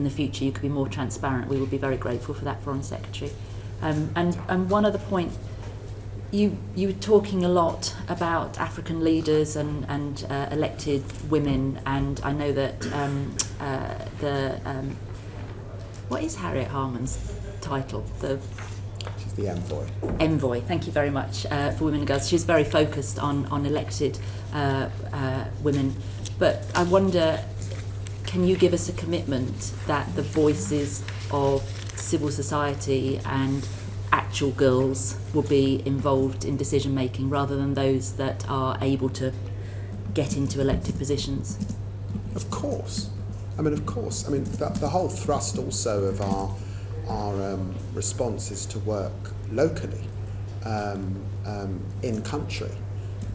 in the future you could be more transparent, we would be very grateful for that, Foreign Secretary. And one other point, you were talking a lot about African leaders and elected women, and I know that what is Harriet Harman's title? She's the envoy. Envoy, thank you very much, for Women and Girls. She's very focused on elected women, but I wonder, can you give us a commitment that the voices of civil society and actual girls will be involved in decision making rather than those that are able to get into elected positions? Of course. Of course. The whole thrust also of our response is to work locally, in country,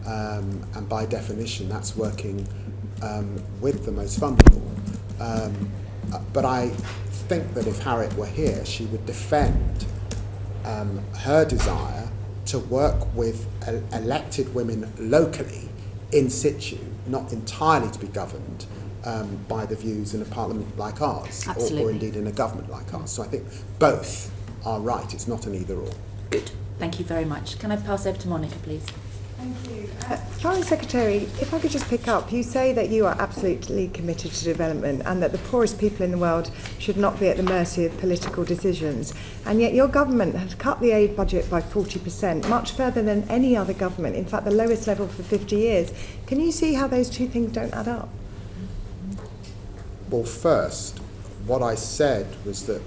and by definition that's working with the most vulnerable. But I think that if Harriet were here, she would defend her desire to work with elected women locally, in situ, not entirely to be governed by the views in a parliament like ours, or indeed in a government like ours. So I think both are right. It's not an either or. Good. Thank you very much. Can I pass over to Monica, please? Thank you. Foreign Secretary, if I could just pick up, you say that you are absolutely committed to development and that the poorest people in the world should not be at the mercy of political decisions. And yet your government has cut the aid budget by 40%, much further than any other government, in fact the lowest level for 50 years. Can you see how those two things don't add up? Well, first, what I said was that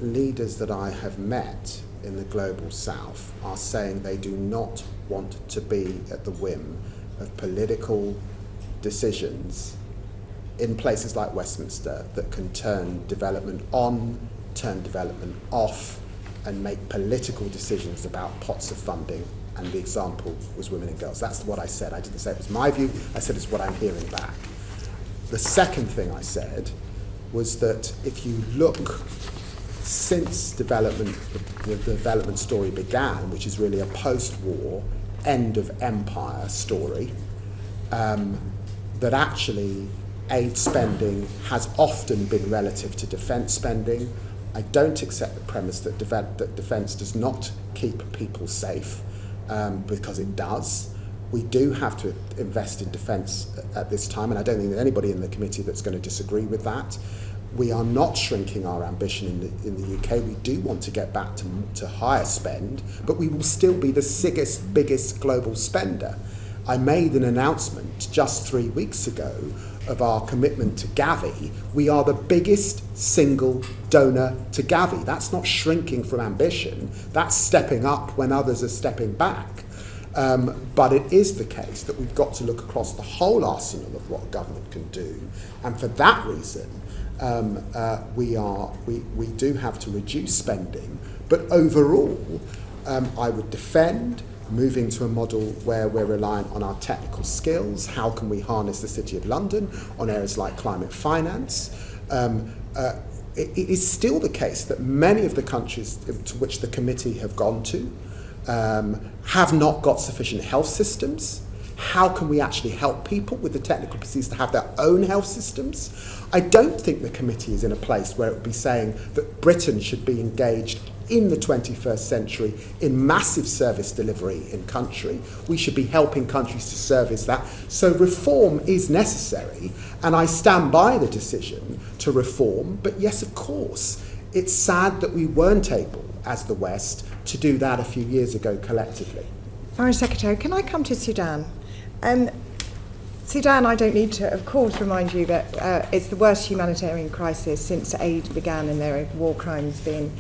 leaders that I have met in the global south are saying they do not want to be at the whim of political decisions in places like Westminster that can turn development on, turn development off, and make political decisions about pots of funding. And the example was women and girls. That's what I said. I didn't say it was my view. I said it's what I'm hearing back. The second thing I said was that if you look since the development story began, which is really a post-war, end of empire story, that actually aid spending has often been relative to defence spending. I don't accept the premise that defence does not keep people safe, because it does. We do have to invest in defence at this time, and I don't think there's anybody in the committee that's going to disagree with that. We are not shrinking our ambition in the UK. We do want to get back to higher spend, but we will still be the biggest global spender. I made an announcement just 3 weeks ago of our commitment to Gavi. We are the biggest single donor to Gavi. That's not shrinking from ambition. That's stepping up when others are stepping back. But it is the case that we've got to look across the whole arsenal of what a government can do. And for that reason, we do have to reduce spending. But overall, I would defend moving to a model where we're reliant on our technical skills. How can we harness the City of London on areas like climate finance? It is still the case that many of the countries to which the committee have gone to have not got sufficient health systems. How can we actually help people with the technical procedures to have their own health systems? I don't think the committee is in a place where it would be saying that Britain should be engaged in the 21st century in massive service delivery in country. We should be helping countries to service that. So reform is necessary, and I stand by the decision to reform. But yes, of course, it's sad that we weren't able, as the West, to do that a few years ago collectively. Foreign Secretary, can I come to Sudan? Sudan, I don't need to, of course, remind you that it's the worst humanitarian crisis since aid began, and there are war crimes being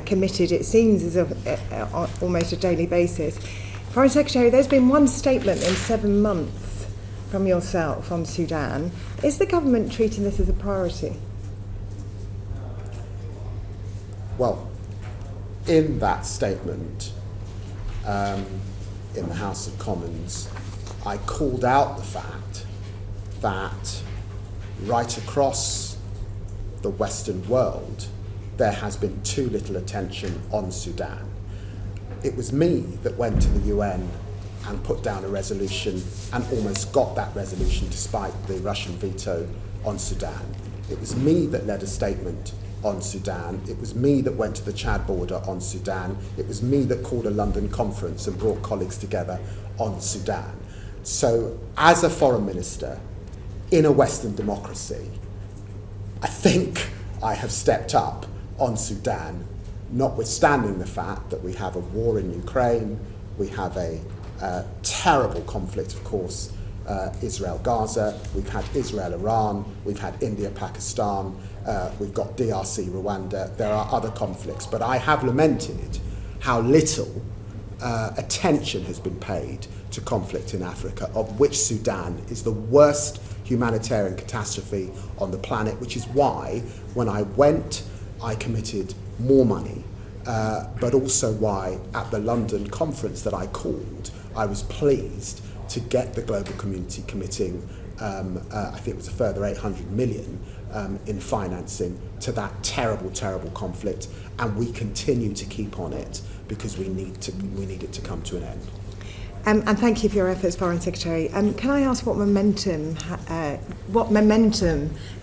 committed, it seems, as on almost a daily basis. Foreign Secretary, there's been one statement in 7 months from yourself on Sudan. Is the government treating this as a priority? Well, in that statement in the House of Commons, I called out the fact that right across the Western world, there has been too little attention on Sudan. It was me that went to the UN and put down a resolution and almost got that resolution despite the Russian veto on Sudan. It was me that led a statement on Sudan. It was me that went to the Chad border on Sudan. It was me that called a London conference and brought colleagues together on Sudan. So as a foreign minister in a Western democracy, I think I have stepped up on Sudan, notwithstanding the fact that we have a war in Ukraine, we have a terrible conflict, of course, Israel-Gaza, we've had Israel-Iran, we've had India-Pakistan, we've got DRC, Rwanda, there are other conflicts, but I have lamented how little attention has been paid to conflict in Africa, of which Sudan is the worst humanitarian catastrophe on the planet, which is why when I went, I committed more money, but also why at the London conference that I called, I was pleased to get the global community committing, I think it was a further 800 million in financing to that terrible, terrible conflict, and we continue to keep on it because we need it to come to an end. And thank you for your efforts, Foreign Secretary. Can I ask what momentum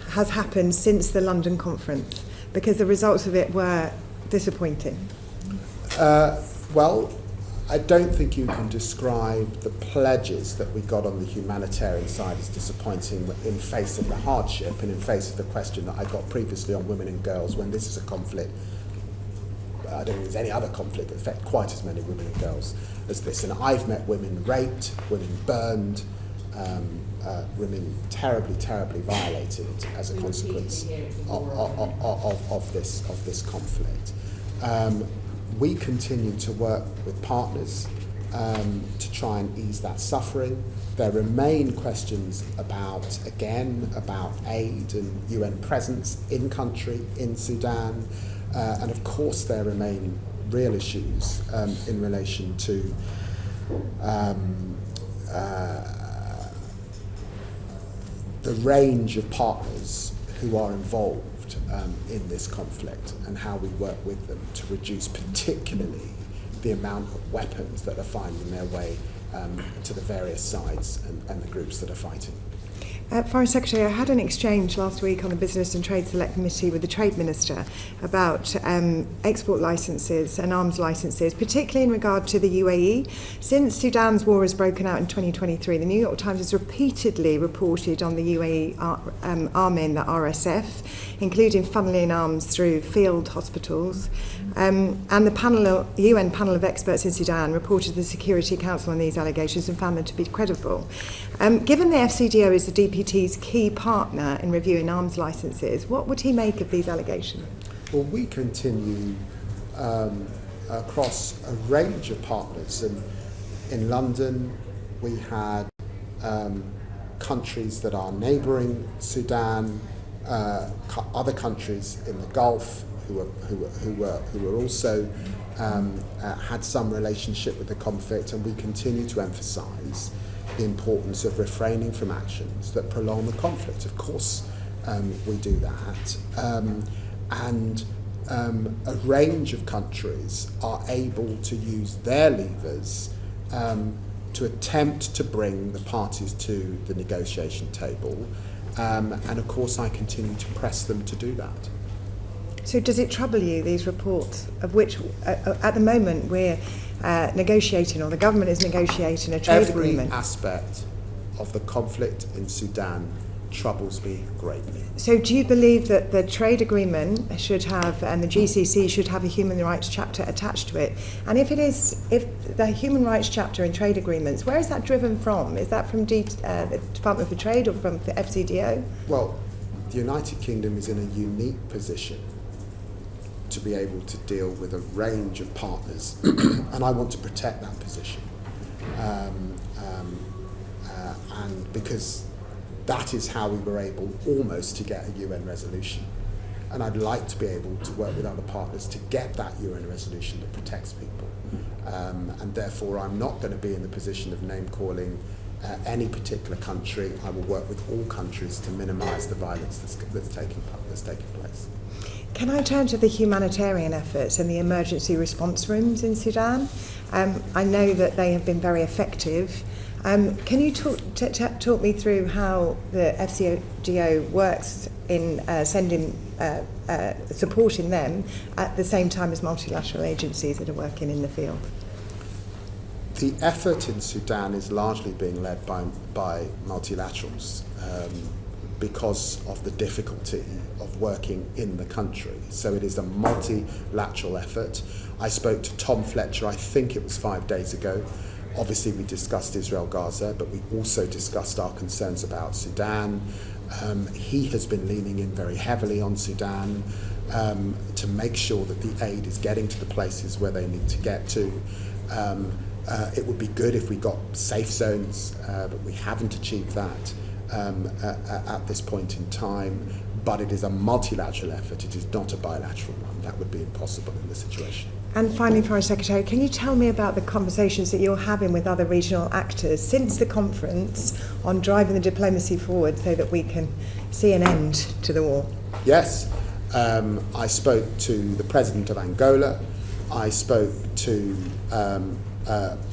has happened since the London conference? Because the results of it were disappointing. Well, I don't think you can describe the pledges that we got on the humanitarian side as disappointing in face of the hardship and in face of the question that I got previously on women and girls when this is a conflict. I don't think there's any other conflict that affects quite as many women and girls as this. And I've met women raped, women burned, women terribly, terribly violated as a consequence of this conflict. We continue to work with partners to try and ease that suffering. There remain questions about aid and UN presence in country, in Sudan, and of course there remain real issues in relation to the range of partners who are involved in this conflict and how we work with them to reduce particularly the amount of weapons that are finding their way to the various sides and the groups that are fighting. Foreign Secretary, I had an exchange last week on the Business and Trade Select Committee with the Trade Minister about export licences and arms licences, particularly in regard to the UAE. Since Sudan's war has broken out in 2023, the New York Times has repeatedly reported on the UAE arming the RSF, including funneling arms through field hospitals. And the UN panel of experts in Sudan reported to the Security Council on these allegations and found them to be credible. Given the FCDO is the DPT's key partner in reviewing arms licences, what would he make of these allegations? Well, we continue across a range of partners. And in London, we had countries that are neighbouring Sudan, other countries in the Gulf who were also had some relationship with the conflict, and we continue to emphasise the importance of refraining from actions that prolong the conflict. Of course, we do that. And a range of countries are able to use their levers to attempt to bring the parties to the negotiation table. And of course, I continue to press them to do that. So does it trouble you, these reports, of which at the moment we're negotiating, or the government is negotiating a trade agreement? Every aspect of the conflict in Sudan troubles me greatly. So do you believe that the trade agreement should have, and the GCC should have a human rights chapter attached to it? And if the human rights chapter in trade agreements, where is that driven from? Is that from the Department for Trade or from the FCDO? Well, the United Kingdom is in a unique position to be able to deal with a range of partners, and I want to protect that position. And because that is how we were able almost to get a UN resolution. And I'd like to be able to work with other partners to get that UN resolution that protects people. And therefore I'm not going to be in the position of name-calling any particular country. I will work with all countries to minimise the violence that's taking place. Can I turn to the humanitarian efforts and the emergency response rooms in Sudan? I know that they have been very effective. Can you talk me through how the FCDO works in supporting them at the same time as multilateral agencies that are working in the field? The effort in Sudan is largely being led by multilaterals because of the difficulty of working in the country. So it is a multilateral effort. I spoke to Tom Fletcher, I think it was 5 days ago. Obviously we discussed Israel-Gaza, but we also discussed our concerns about Sudan. He has been leaning in very heavily on Sudan to make sure that the aid is getting to the places where they need to get to. It would be good if we got safe zones, but we haven't achieved that at this point in time. But it is a multilateral effort, it is not a bilateral one. That would be impossible in this situation. And finally, Foreign Secretary, can you tell me about the conversations that you're having with other regional actors since the conference on driving the diplomacy forward so that we can see an end to the war? Yes, I spoke to the President of Angola, I spoke to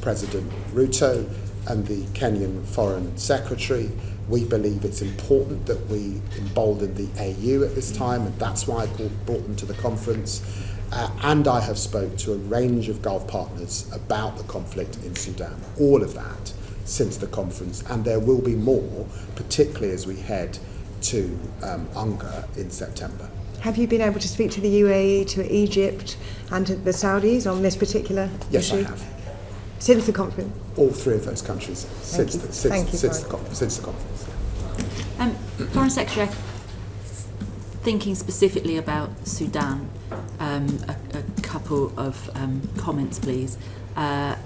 President Ruto and the Kenyan Foreign Secretary. We believe it's important that we embolden the AU at this time, and that's why I brought them to the conference. And I have spoke to a range of Gulf partners about the conflict in Sudan, all of that since the conference, and there will be more, particularly as we head to UNGA in September. Have you been able to speak to the UAE, to Egypt and to the Saudis on this particular issue? Yes, I have. Since the conference? All three of those countries since the conference. Foreign Secretary, thinking specifically about Sudan, a couple of comments, please. To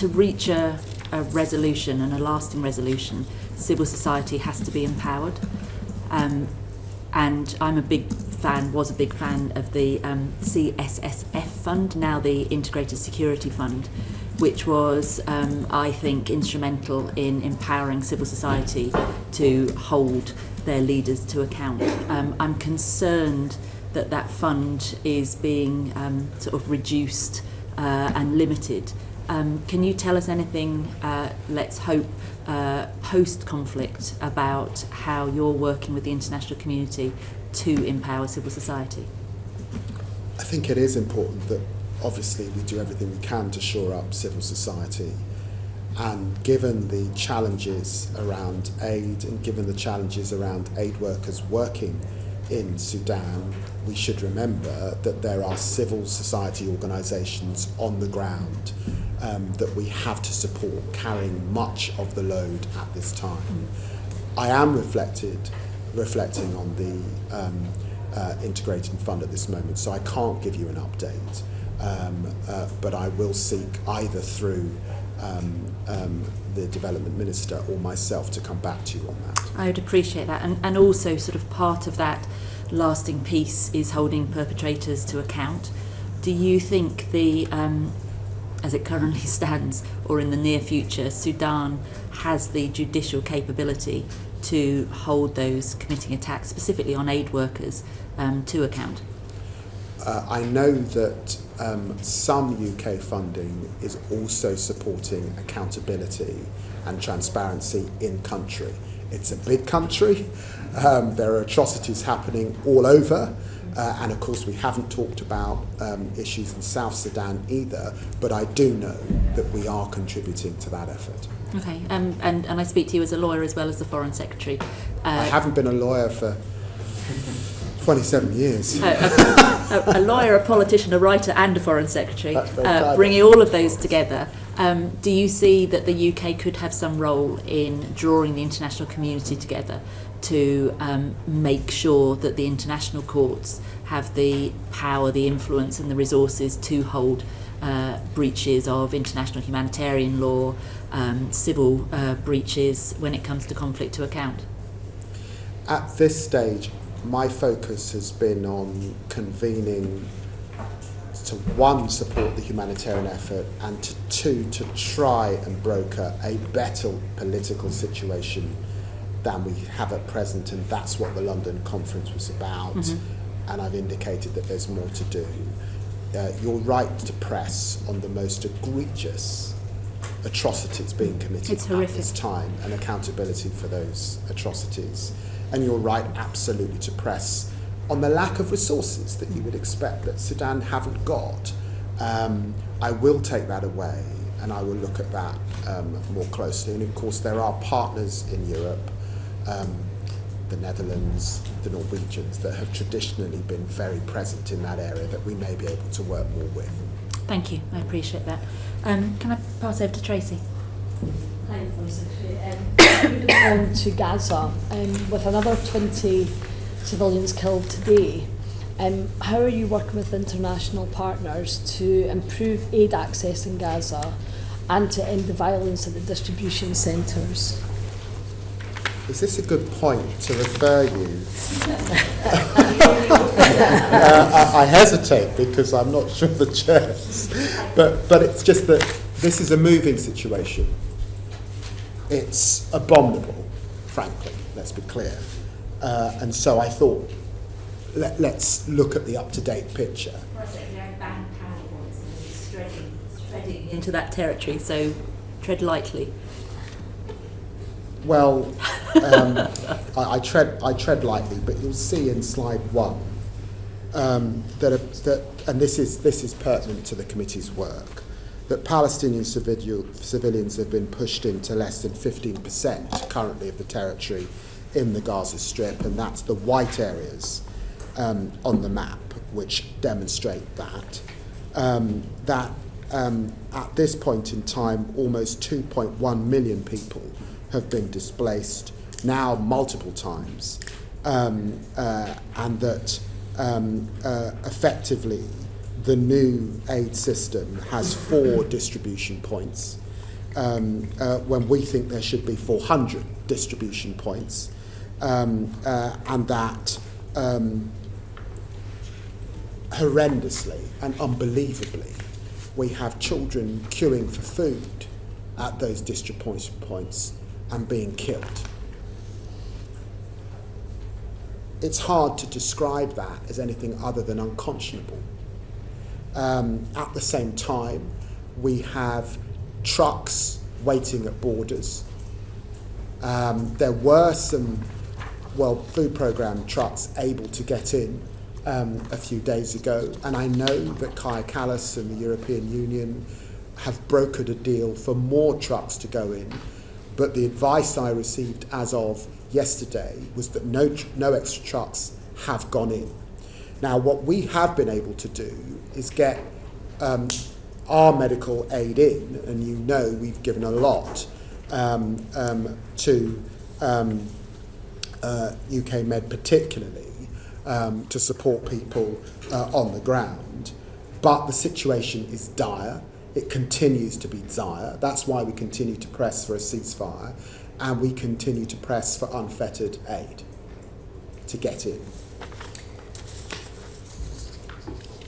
reach a resolution and a lasting resolution, civil society has to be empowered. And I'm was a big fan of the CSSF fund, now the Integrated Security Fund, which was, I think, instrumental in empowering civil society to hold their leaders to account. I'm concerned that that fund is being sort of reduced and limited. Can you tell us anything, let's hope, post-conflict about how you're working with the international community to empower civil society? I think it is important that obviously we do everything we can to shore up civil society, and given the challenges around aid and given the challenges around aid workers working in Sudan, we should remember that there are civil society organisations on the ground that we have to support, carrying much of the load at this time. I am reflecting on the integrated fund at this moment, so I can't give you an update, but I will seek either through the development minister or myself to come back to you on that. I would appreciate that, and also sort of part of that lasting peace is holding perpetrators to account. Do you think as it currently stands, or in the near future, Sudan has the judicial capability to hold those committing attacks, specifically on aid workers, to account? I know that some UK funding is also supporting accountability and transparency in country. It's a big country, there are atrocities happening all over, and of course we haven't talked about issues in South Sudan either, but I do know that we are contributing to that effort. Okay, and I speak to you as a lawyer as well as the Foreign Secretary. I haven't been a lawyer for 27 years. A lawyer, a politician, a writer and a Foreign Secretary, bringing all of those together. Do you see that the UK could have some role in drawing the international community together to make sure that the international courts have the power, the influence and the resources to hold breaches of international humanitarian law, civil breaches when it comes to conflict to account? At this stage, my focus has been on convening to, one, support the humanitarian effort, and to two, to try and broker a better political situation than we have at present, and that's what the London conference was about. And I've indicated that there's more to do. You're right to press on the most egregious atrocities being committed at this time, and accountability for those atrocities. And you're right, absolutely, to press on the lack of resources that you would expect that Sudan haven't got. I will take that away, and I will look at that more closely. And of course, there are partners in Europe, the Netherlands, the Norwegians, that have traditionally been very present in that area that we may be able to work more with. Thank you, I appreciate that. Can I pass over to Tracy? Hi, Secretary. Moving on to Gaza, with another 20 civilians killed today, how are you working with international partners to improve aid access in Gaza and to end the violence at the distribution centres? Is this a good point to refer you? I hesitate because I'm not sure the chairs, but it's just that this is a moving situation. It's abominable, frankly, let's be clear. And so I thought, let's look at the up-to-date picture. Treading into that territory, so tread lightly. Well, I tread lightly, but you'll see in slide 1 that and this is pertinent to the committee's work, that Palestinian civilians have been pushed into less than 15% currently of the territory in the Gaza Strip, and that's the white areas on the map which demonstrate that. At this point in time, almost 2.1 million people have been displaced, now multiple times, and that effectively the new aid system has 4 distribution points, when we think there should be 400 distribution points, and that horrendously and unbelievably we have children queuing for food at those distribution points and being killed. It's hard to describe that as anything other than unconscionable. At the same time, we have trucks waiting at borders. There were some food programme trucks able to get in a few days ago, and I know that Kaja Kallas and the European Union have brokered a deal for more trucks to go in, but the advice I received as of yesterday was that no extra trucks have gone in. Now, what we have been able to do is get our medical aid in, and you know we've given a lot to UK Med particularly, to support people on the ground. But the situation is dire. It continues to be dire. That's why we continue to press for a ceasefire, and we continue to press for unfettered aid to get in.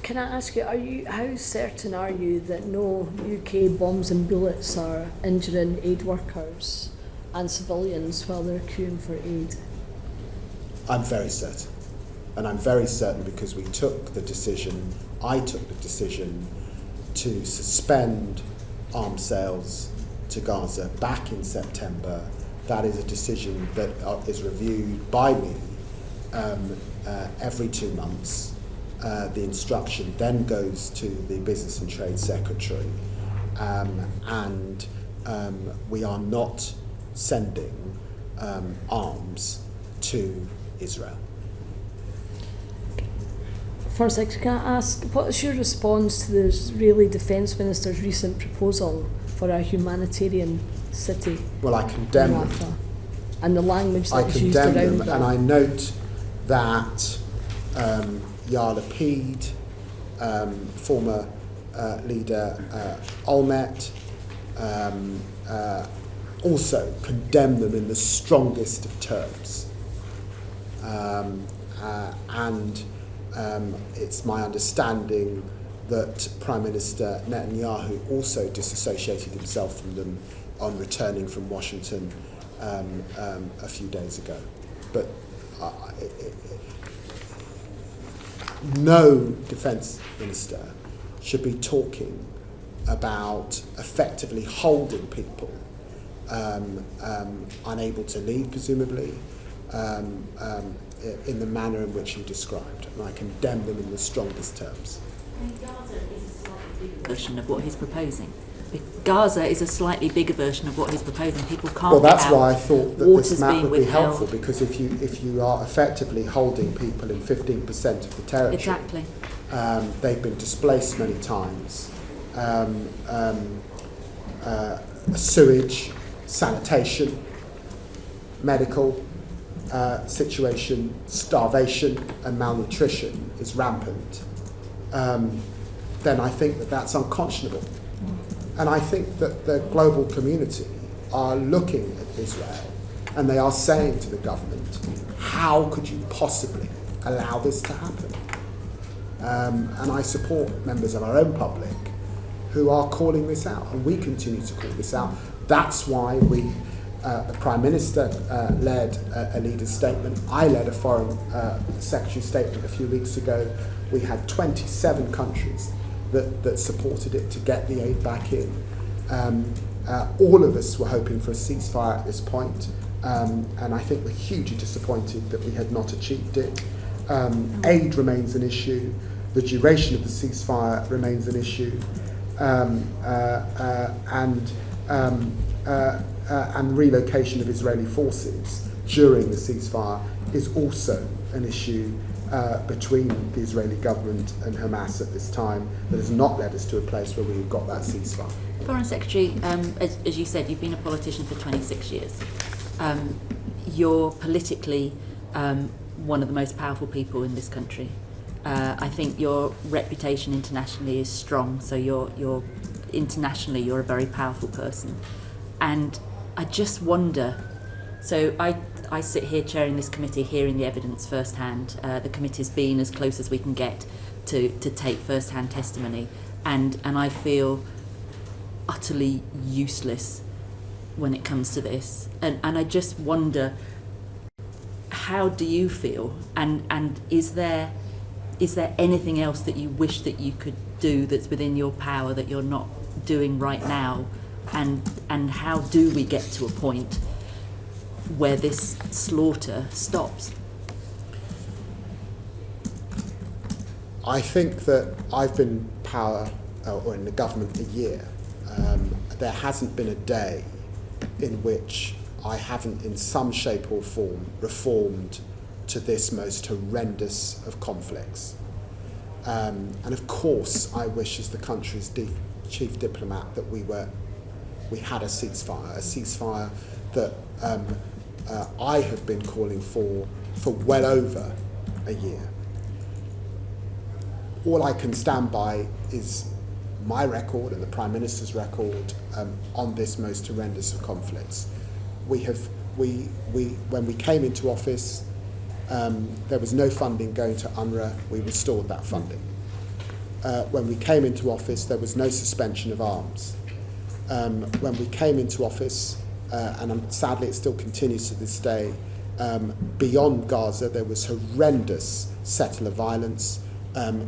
Can I ask you, how certain are you that no UK bombs and bullets are injuring aid workers and civilians while they're queuing for aid? I'm very certain. And I'm very certain because I took the decision to suspend arms sales to Gaza back in September. That is a decision that is reviewed by me every 2 months. The instruction then goes to the Business and Trade Secretary, and we are not sending arms to Israel. First, can I ask, what's your response to the Israeli Defence Minister's recent proposal for a humanitarian city? Well, I condemn them. And the language that is used around them. And I note that Yair Lapid, former leader Olmert, also condemned them in the strongest of terms. It's my understanding that Prime Minister Netanyahu also disassociated himself from them on returning from Washington a few days ago. But no defence minister should be talking about effectively holding people unable to leave, presumably, in the manner in which you described, and I condemn them in the strongest terms. Gaza is a slightly bigger version of what he's proposing. Gaza is a slightly bigger version of what he's proposing. People can't. Well, that's why I thought that this map would be withheld. helpful, because if you are effectively holding people in 15% of the territory, Exactly. They've been displaced many times. Sewage, sanitation, medical situation, starvation and malnutrition is rampant, then I think that that's unconscionable. And I think that the global community are looking at Israel and they are saying to the government, how could you possibly allow this to happen? And I support members of our own public who are calling this out, and we continue to call this out. That's why the Prime Minister led a leader's statement. I led a Foreign Secretary statement a few weeks ago. We had 27 countries that supported it to get the aid back in. All of us were hoping for a ceasefire at this point, and I think we're hugely disappointed that we had not achieved it. Aid remains an issue. The duration of the ceasefire remains an issue, and relocation of Israeli forces during the ceasefire is also an issue between the Israeli government and Hamas at this time that has not led us to a place where we've got that ceasefire. Foreign Secretary, as you said, you've been a politician for 26 years. You're politically one of the most powerful people in this country. I think your reputation internationally is strong, so you're internationally you're a very powerful person. And I just wonder, so I sit here chairing this committee, hearing the evidence firsthand. The committee's been as close as we can get to take first-hand testimony, and I feel utterly useless when it comes to this. And I just wonder, how do you feel? And is there anything else that you wish that you could do that's within your power that you're not doing right now? And how do we get to a point where this slaughter stops? I think that I've been in power or in the government a year. There hasn't been a day in which I haven't in some shape or form reformed to this most horrendous of conflicts. And of course I wish, as the country's chief diplomat, that we had a ceasefire that I have been calling for well over a year. All I can stand by is my record and the Prime Minister's record on this most horrendous of conflicts. When we came into office, there was no funding going to UNRWA. We restored that funding. When we came into office, there was no suspension of arms. When we came into office, and sadly it still continues to this day, beyond Gaza there was horrendous settler violence.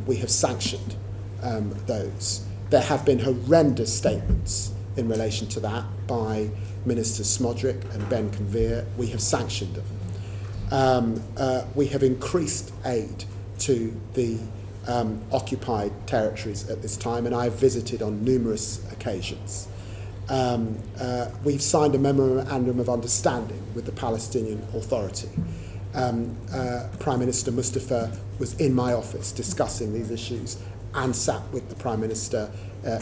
We have sanctioned those. There have been horrendous statements in relation to that by Ministers Smodrick and Ben Conveer. We have sanctioned them. We have increased aid to the occupied territories at this time, and I have visited on numerous occasions. We've signed a memorandum of understanding with the Palestinian Authority. Prime Minister Mustafa was in my office discussing these issues and sat with the Prime Minister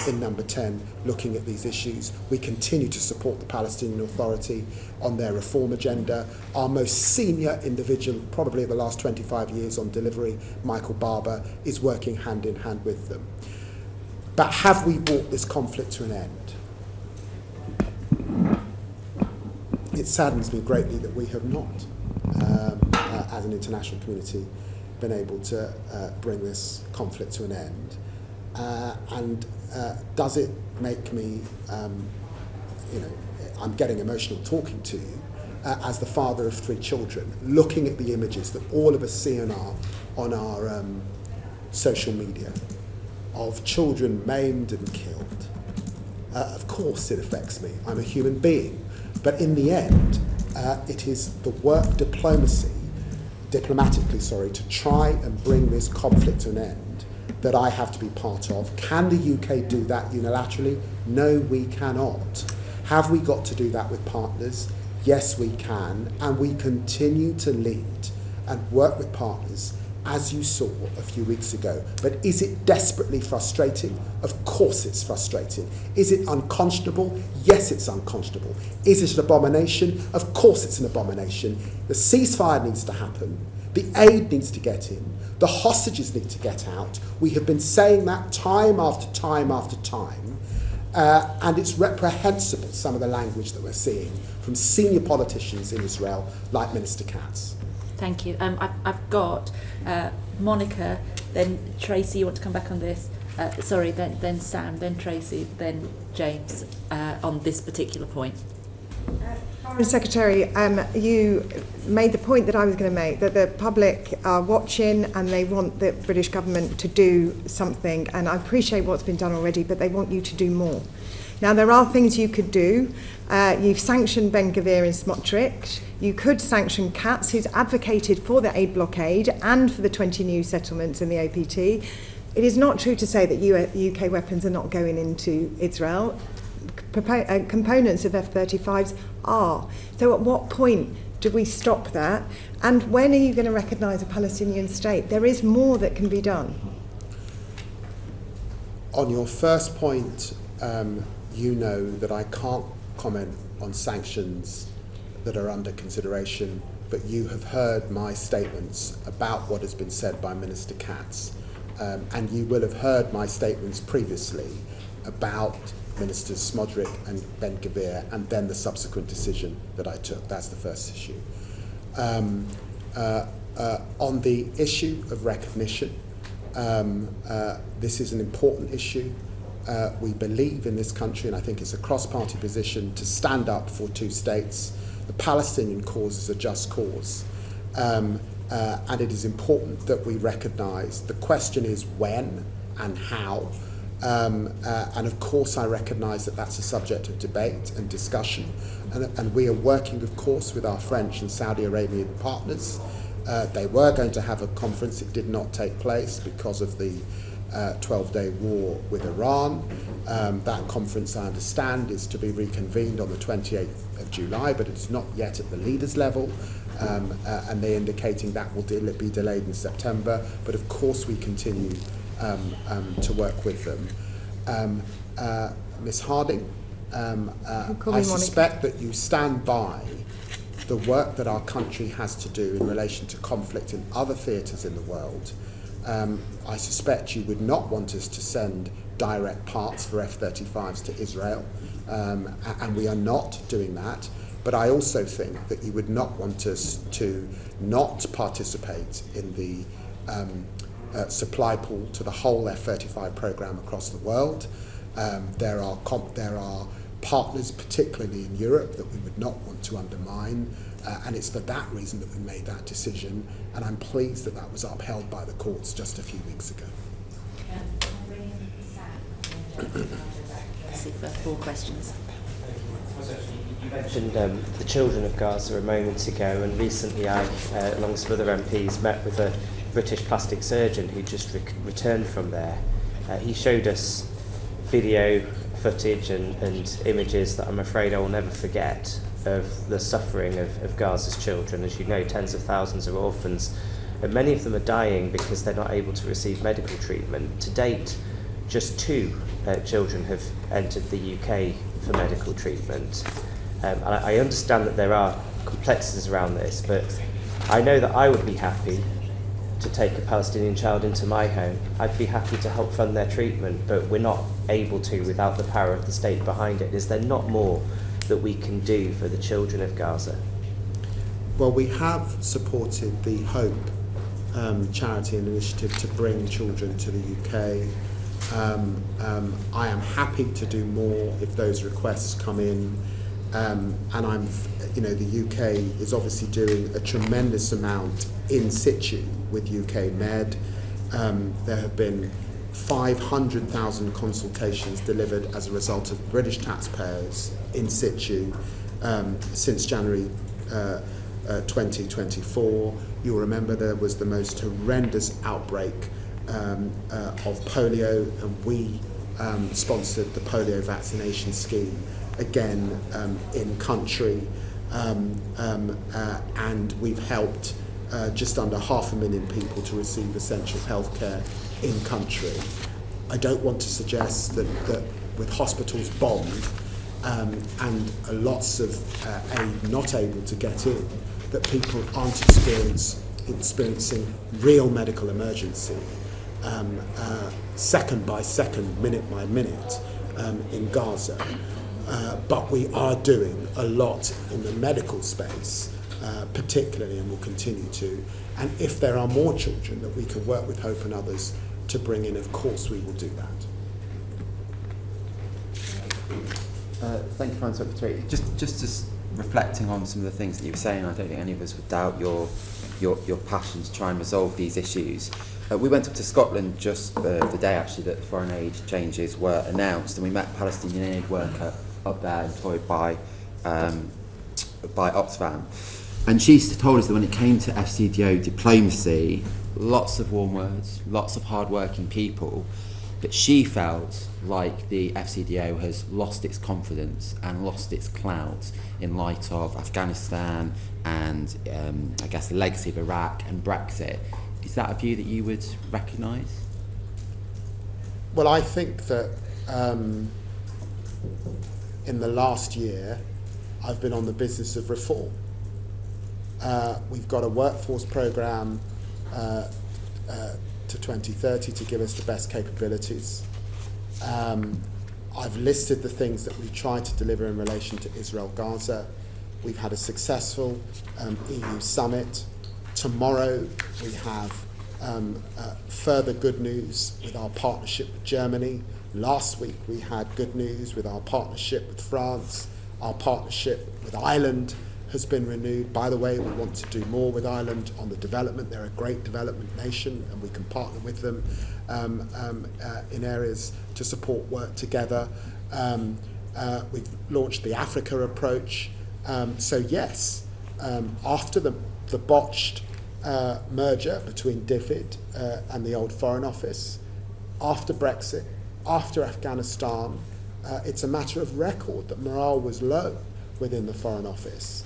in number 10 looking at these issues. We continue to support the Palestinian Authority on their reform agenda. Our most senior individual, probably in the last 25 years on delivery, Michael Barber, is working hand in hand with them. But have we brought this conflict to an end? It saddens me greatly that we have not, as an international community, been able to bring this conflict to an end. And does it make me, I'm getting emotional talking to you, as the father of 3 children, looking at the images that all of us see on our social media of children maimed and killed. Of course it affects me. I'm a human being. But in the end, It is the work diplomatically, to try and bring this conflict to an end that I have to be part of. Can the UK do that unilaterally? No, we cannot. Have we got to do that with partners? Yes, we can, and we continue to lead and work with partners, as you saw a few weeks ago. But is it desperately frustrating? Of course it's frustrating. Is it unconscionable? Yes, it's unconscionable. Is it an abomination? Of course it's an abomination. The ceasefire needs to happen. The aid needs to get in. The hostages need to get out. We have been saying that time after time after time. And it's reprehensible, some of the language that we're seeing from senior politicians in Israel, like Minister Katz. Thank you. I've got Monica, then Tracy, you want to come back on this? Then Sam, then Tracy, then James on this particular point. Foreign Secretary, you made the point that I was going to make, that the public are watching and they want the British government to do something, and I appreciate what's been done already, but they want you to do more. Now, there are things you could do. You've sanctioned Ben-Gvir in Smotrich. You could sanction Katz, who's advocated for the aid blockade and for the 20 new settlements in the APT. It is not true to say that UK weapons are not going into Israel. Components of F-35s are. So at what point do we stop that? And when are you going to recognise a Palestinian state? There is more that can be done. On your first point, you know that I can't comment on sanctions that are under consideration, but you have heard my statements about what has been said by Minister Katz, and you will have heard my statements previously about Ministers Smotrich and Ben-Gvir, and then the subsequent decision that I took. That's the first issue. On the issue of recognition, this is an important issue. We believe in this country, and I think it's a cross-party position, to stand up for two states. The Palestinian cause is a just cause, and it is important that we recognise. The question is when and how. And of course I recognise that that's a subject of debate and discussion, and we are working, of course, with our French and Saudi Arabian partners. They were going to have a conference. It did not take place because of the 12-day war with Iran. That conference, I understand, is to be reconvened on the 28th of July, but it's not yet at the leaders' level, and they're indicating that will be delayed in September. But of course we continue to work with them. Ms. Harding, I suspect that you stand by the work that our country has to do in relation to conflict in other theatres in the world. I suspect you would not want us to send direct parts for F-35s to Israel, and we are not doing that. But I also think that you would not want us to not participate in the supply pool to the whole F-35 programme across the world. There are partners, particularly in Europe, that we would not want to undermine, and it's for that reason that we made that decision, and I'm pleased that that was upheld by the courts just a few weeks ago. Four questions. You mentioned the children of Gaza a moment ago, and recently I, along with some other MPs, met with a British plastic surgeon who just returned from there. He showed us video footage and images that I'm afraid I will never forget of the suffering of Gaza's children. As you know, tens of thousands are orphans, and many of them are dying because they're not able to receive medical treatment. To date, just 2 children have entered the UK for medical treatment. I understand that there are complexities around this, but I know that I would be happy to take a Palestinian child into my home. I'd be happy to help fund their treatment, but we're not able to without the power of the state behind it. Is there not more that we can do for the children of Gaza? Well, we have supported the Hope charity and initiative to bring children to the UK. I am happy to do more if those requests come in, and the UK is obviously doing a tremendous amount in situ with UK Med. There have been 500,000 consultations delivered as a result of British taxpayers in situ since January 2024. You'll remember there was the most horrendous outbreak of polio, and we sponsored the polio vaccination scheme again in country, and we've helped just under 500,000 people to receive essential healthcare in country. I don't want to suggest that with hospitals bombed and lots of aid not able to get in, that people aren't experiencing real medical emergency, second by second, minute by minute in Gaza. But we are doing a lot in the medical space, particularly, and will continue to. And if there are more children that we can work with Hope and others to bring in, of course we will do that. Thank you, Foreign Secretary. Just reflecting on some of the things that you were saying, I don't think any of us would doubt your passion to try and resolve these issues. We went up to Scotland just the day actually that the foreign aid changes were announced, and we met a Palestinian aid worker up there employed by Oxfam. And she told us that when it came to FCDO diplomacy, lots of warm words, lots of hard-working people, but she felt like the FCDO has lost its confidence and lost its clout in light of Afghanistan and I guess the legacy of Iraq and Brexit. Is that a view that you would recognise? Well, I think that in the last year I've been on the business of reform. We've got a workforce programme to 2030 to give us the best capabilities. I've listed the things that we tried to deliver in relation to Israel-Gaza. We've had a successful EU summit. Tomorrow we have further good news with our partnership with Germany. Last week we had good news with our partnership with France. Our partnership with Ireland has been renewed. By the way, we want to do more with Ireland on the development. They're a great development nation and we can partner with them in areas to support work together. We've launched the Africa approach. So yes, after the botched merger between DFID and the old Foreign Office, after Brexit, after Afghanistan, it's a matter of record that morale was low within the Foreign Office.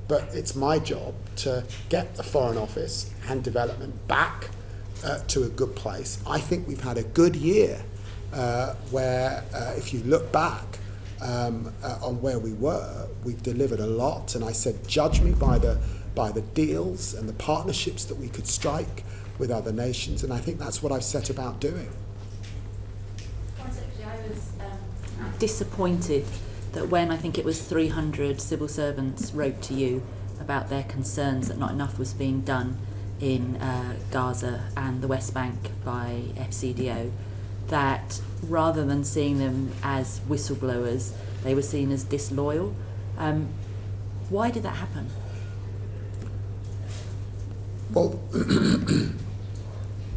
But it's my job to get the Foreign Office and development back to a good place. I think we've had a good year where if you look back on where we were, we've delivered a lot. And I said, judge me by the deals and the partnerships that we could strike with other nations. And I think that's what I've set about doing. I was disappointed that when I think it was 300 civil servants wrote to you about their concerns that not enough was being done in Gaza and the West Bank by FCDO, that rather than seeing them as whistleblowers, they were seen as disloyal. Why did that happen? Well,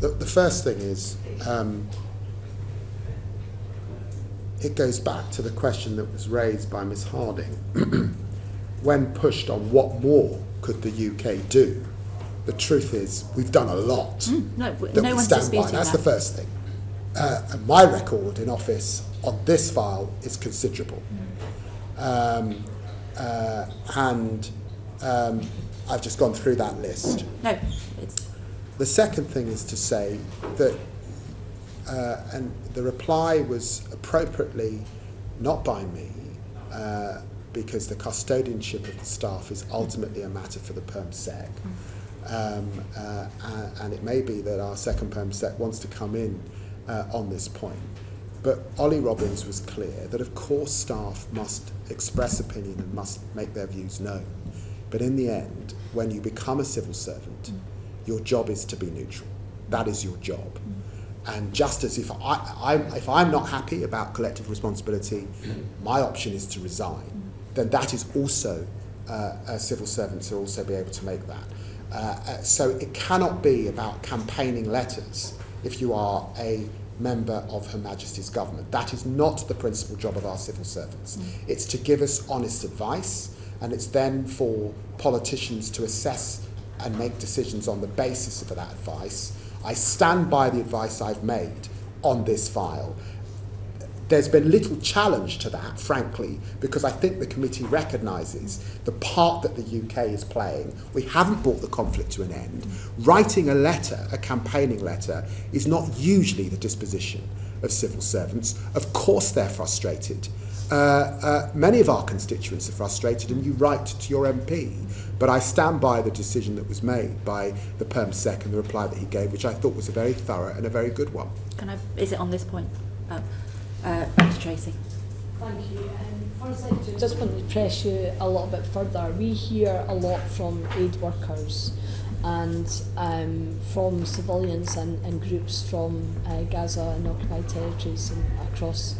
the first thing is, it goes back to the question that was raised by Ms Harding. When pushed on what more could the UK do, the truth is we've done a lot. No one's disputing that. That's the first thing. And my record in office on this file is considerable. And I've just gone through that list. No. The second thing is to say that, and the reply was appropriately not by me, because the custodianship of the staff is ultimately a matter for the Perm Sec. And it may be that our second Perm Sec wants to come in on this point. But Ollie Robbins was clear that of course staff must express opinion and must make their views known. But in the end, when you become a civil servant, your job is to be neutral. That is your job. And just as if I'm not happy about collective responsibility, my option is to resign, then that is also, civil servants will also be able to make that. So it cannot be about campaigning letters if you are a member of Her Majesty's government. That is not the principal job of our civil servants. It's to give us honest advice and it's then for politicians to assess and make decisions on the basis of that advice. I stand by the advice I've made on this file. There's been little challenge to that, frankly, because I think the committee recognises the part that the UK is playing. We haven't brought the conflict to an end. Writing a letter, a campaigning letter, is not usually the disposition of civil servants. Of course they're frustrated. Many of our constituents are frustrated, and you write to your MP. But I stand by the decision that was made by the Perm Sec and the reply that he gave, which I thought was a very thorough and a very good one. Is it on this point? Back to Tracy. Thank you. First, I just want to press you a little bit further. We hear a lot from aid workers and from civilians and groups from Gaza and occupied territories and across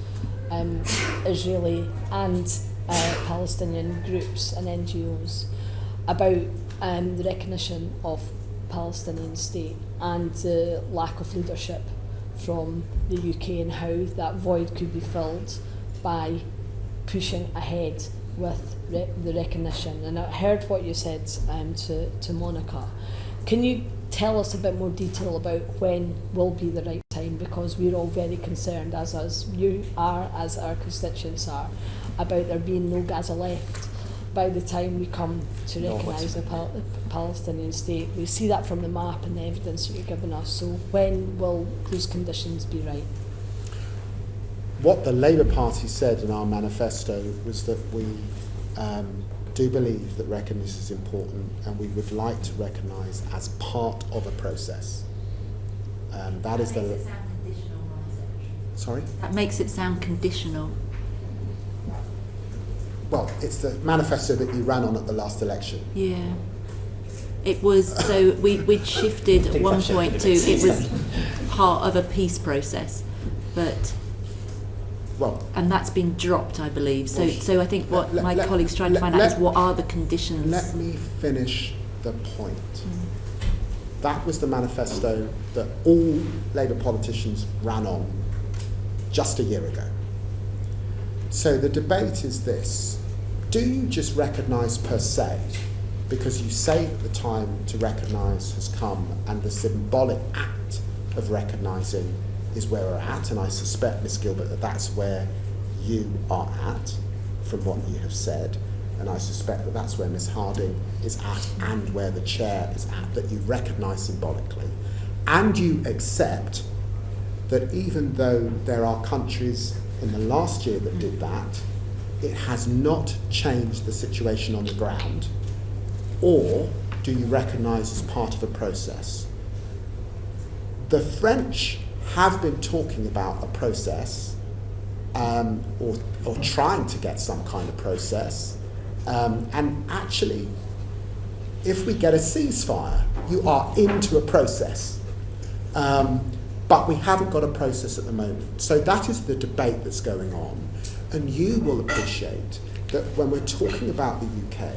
Israeli and Palestinian groups and NGOs about the recognition of Palestinian state and the lack of leadership from the UK and how that void could be filled by pushing ahead with the recognition. And I heard what you said to Monica. Can you tell us a bit more detail about when will be the right time, because we're all very concerned, as you are, as our constituents are, about there being no Gaza left by the time we come to recognise the Palestinian state. We see that from the map and the evidence that you've given us. So when will those conditions be right? What the Labour Party said in our manifesto was that we do believe that recognition is important, and we would like to recognise as part of a process. That is the. Makes it sound conditional, Sorry? That makes it sound conditional. Well, it's the manifesto that you ran on at the last election. Yeah. It was, so we'd shifted at one point to, it was part of a peace process, but, well, and that's been dropped, I believe. So I think what my colleagues trying to find out is what are the conditions. Let me finish the point. That was the manifesto that all Labour politicians ran on just a year ago. So the debate is this: do you just recognise per se, because you say that the time to recognise has come and the symbolic act of recognising is where we're at, and I suspect, Ms Gilbert, that that's where you are at from what you have said, and I suspect that that's where Ms Harding is at and where the chair is at, that you recognise symbolically, and you accept that even though there are countries in the last year that did that, it has not changed the situation on the ground? Or do you recognise as part of a process? The French have been talking about a process, or trying to get some kind of process, and actually, if we get a ceasefire, you are into a process. But we haven't got a process at the moment. So that is the debate that's going on. And you will appreciate that when we're talking about the UK,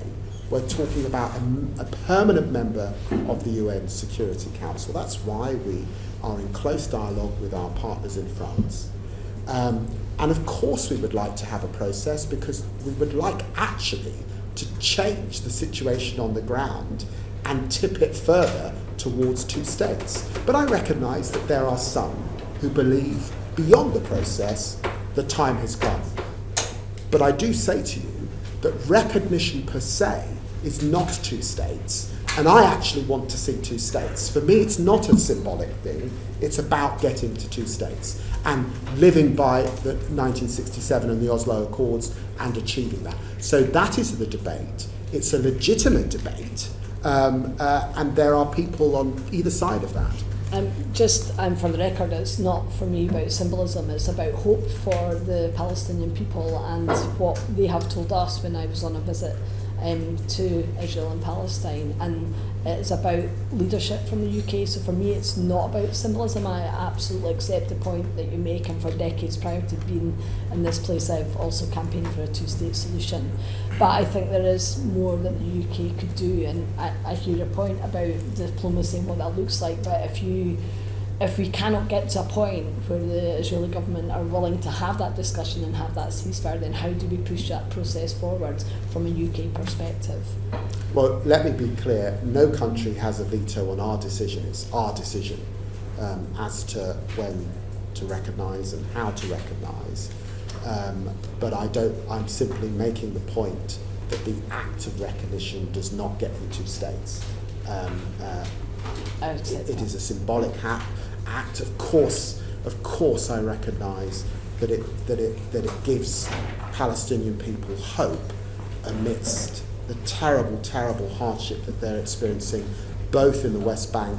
we're talking about a permanent member of the UN Security Council. That's why we are in close dialogue with our partners in France. And of course we would like to have a process, because we would like actually to change the situation on the ground and tip it further towards two states. But I recognise that there are some who believe beyond the process the time has come. But I do say to you that recognition per se is not two states, and I actually want to see two states. For me, it's not a symbolic thing, it's about getting to two states and living by the 1967 and the Oslo Accords and achieving that. So that is the debate. It's a legitimate debate. And there are people on either side of that. Just for the record, it's not for me about symbolism, it's about hope for the Palestinian people and what they have told us when I was on a visit to Israel and Palestine, and it's about leadership from the UK. So for me, it's not about symbolism. I absolutely accept the point that you make, and for decades prior to being in this place, I've also campaigned for a two-state solution. But I think there is more that the UK could do, and I hear your point about diplomacy and what that looks like, but if if we cannot get to a point where the Israeli government are willing to have that discussion and have that ceasefire, then how do we push that process forward from a UK perspective? Well, let me be clear, no country has a veto on our decision. It's our decision as to when to recognise and how to recognise. But I'm simply making the point that the act of recognition does not get you two states. It is a symbolic act. Of course, I recognise that it gives Palestinian people hope amidst the terrible, terrible hardship that they're experiencing, both in the West Bank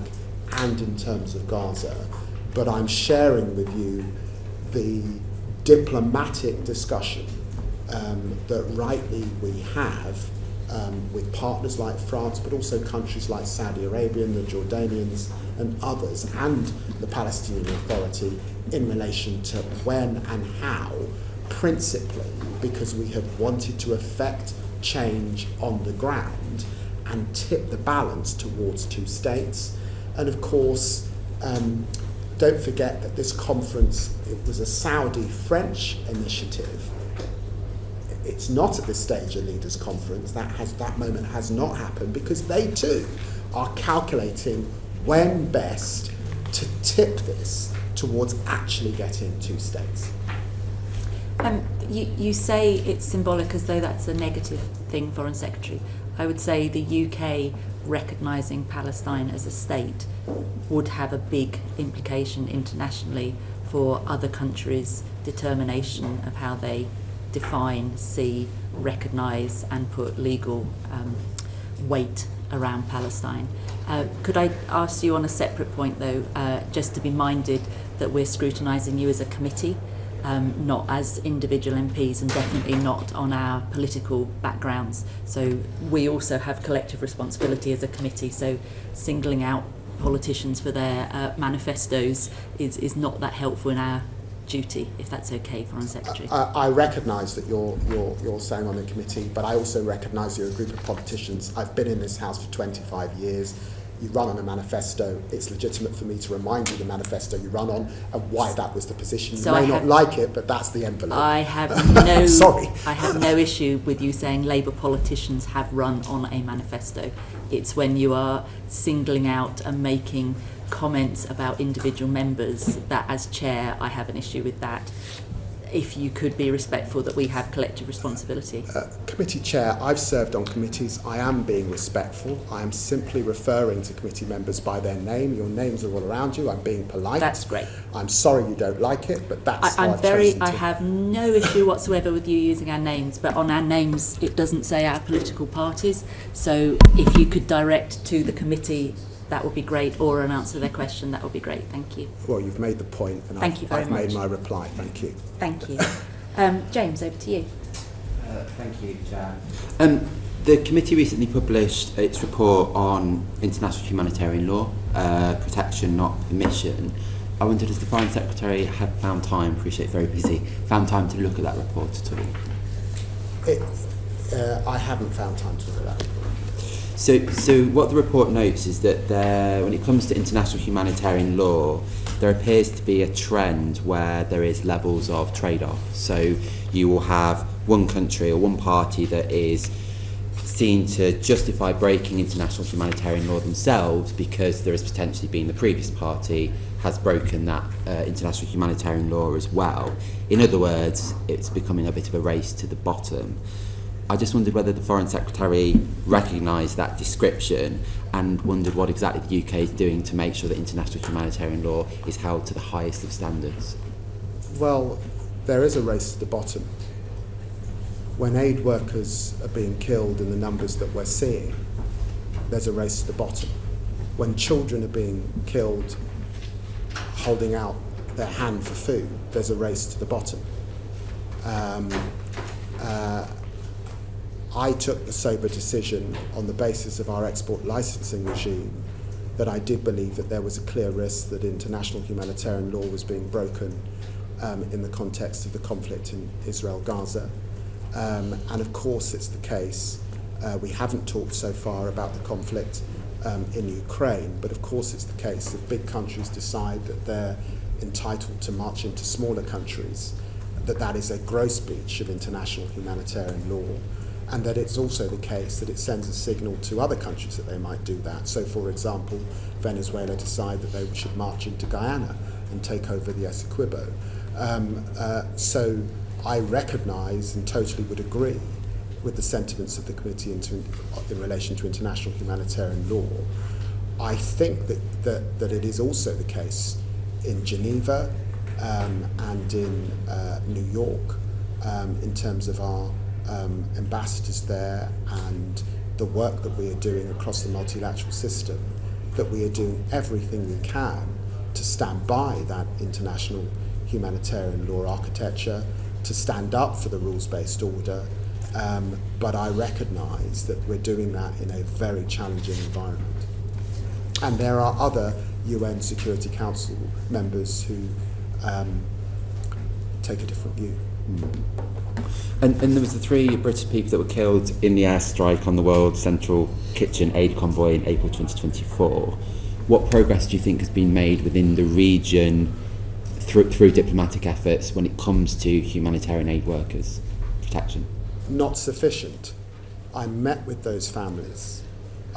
and in terms of Gaza. But I'm sharing with you the diplomatic discussion that rightly we have with partners like France, but also countries like Saudi Arabia and the Jordanians and others, and the Palestinian Authority in relation to when and how, principally because we have wanted to effect change on the ground and tip the balance towards two states. And of course, don't forget that this conference, it was a Saudi-French initiative. It's not at this stage a leaders' conference. That moment has not happened because they too are calculating when best to tip this towards actually getting two states. You say it's symbolic as though that's a negative thing, Foreign Secretary. I would say the UK recognising Palestine as a state would have a big implication internationally for other countries' determination of how they define, see, recognise and put legal weight around Palestine. Could I ask you on a separate point though, just to be minded that we're scrutinising you as a committee, not as individual MPs, and definitely not on our political backgrounds. So we also have collective responsibility as a committee, so singling out politicians for their manifestos is not that helpful in our duty, if that's okay, Foreign Secretary. I recognise that you're saying on the committee, but I also recognise you're a group of politicians. I've been in this House for 25 years. You run on a manifesto. It's legitimate for me to remind you the manifesto you run on and why that was the position. You may not like it, but that's the envelope. I have no Sorry. I have no issue with you saying Labour politicians have run on a manifesto. It's when you are singling out and making comments about individual members that, as chair, I have an issue with that. If you could be respectful that we have collective responsibility. Committee chair, I've served on committees. I am being respectful. I am simply referring to committee members by their name. Your names are all around you. I'm being polite. That's great. I'm sorry you don't like it, but that's how I have no issue whatsoever with you using our names, but on our names it doesn't say our political parties. So if you could direct to the committee, that would be great, or an answer to their question, that would be great. Thank you. Well, you've made the point, and I've made my reply. Thank you. Thank you. James, over to you. Thank you, Chair. The committee recently published its report on international humanitarian law, protection, not permission. I wondered, does the Foreign Secretary have found time, appreciate very busy, found time to look at that report at all? I haven't found time to look at that report. So what the report notes is that when it comes to international humanitarian law, there appears to be a trend where there is levels of trade-off. So you will have one country or one party that is seen to justify breaking international humanitarian law themselves because there has potentially been the previous party has broken that international humanitarian law as well. In other words, it's becoming a bit of a race to the bottom. I just wondered whether the Foreign Secretary recognised that description and wondered what exactly the UK is doing to make sure that international humanitarian law is held to the highest of standards. Well, there is a race to the bottom. When aid workers are being killed in the numbers that we're seeing, there's a race to the bottom. When children are being killed holding out their hand for food, there's a race to the bottom. I took the sober decision on the basis of our export licensing regime that I did believe that there was a clear risk that international humanitarian law was being broken in the context of the conflict in Israel-Gaza. And of course it's the case. We haven't talked so far about the conflict in Ukraine. But of course it's the case that big countries decide that they're entitled to march into smaller countries, that is a gross breach of international humanitarian law, and that it's also the case that it sends a signal to other countries that they might do that. So, for example, Venezuela decide that they should march into Guyana and take over the Essequibo. So I recognise and totally would agree with the sentiments of the committee in relation to international humanitarian law. I think that it is also the case in Geneva and in New York, in terms of our ambassadors there and the work that we are doing across the multilateral system, that we are doing everything we can to stand by that international humanitarian law architecture, to stand up for the rules-based order, but I recognise that we're doing that in a very challenging environment. And there are other UN Security Council members who take a different view. And there was the 3 British people that were killed in the airstrike on the World Central Kitchen aid convoy in April 2024. What progress do you think has been made within the region through diplomatic efforts when it comes to humanitarian aid workers' protection? Not sufficient. I met with those families.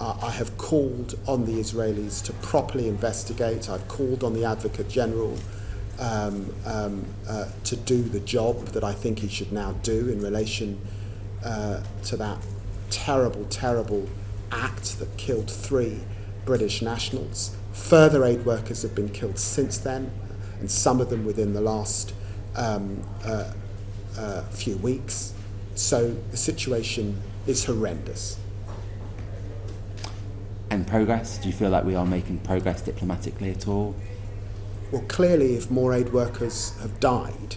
I have called on the Israelis to properly investigate. I've called on the Advocate General to do the job that I think he should now do in relation to that terrible, terrible act that killed 3 British nationals. Further aid workers have been killed since then, and some of them within the last few weeks. So the situation is horrendous. And progress? Do you feel like we are making progress diplomatically at all? Well, clearly, if more aid workers have died,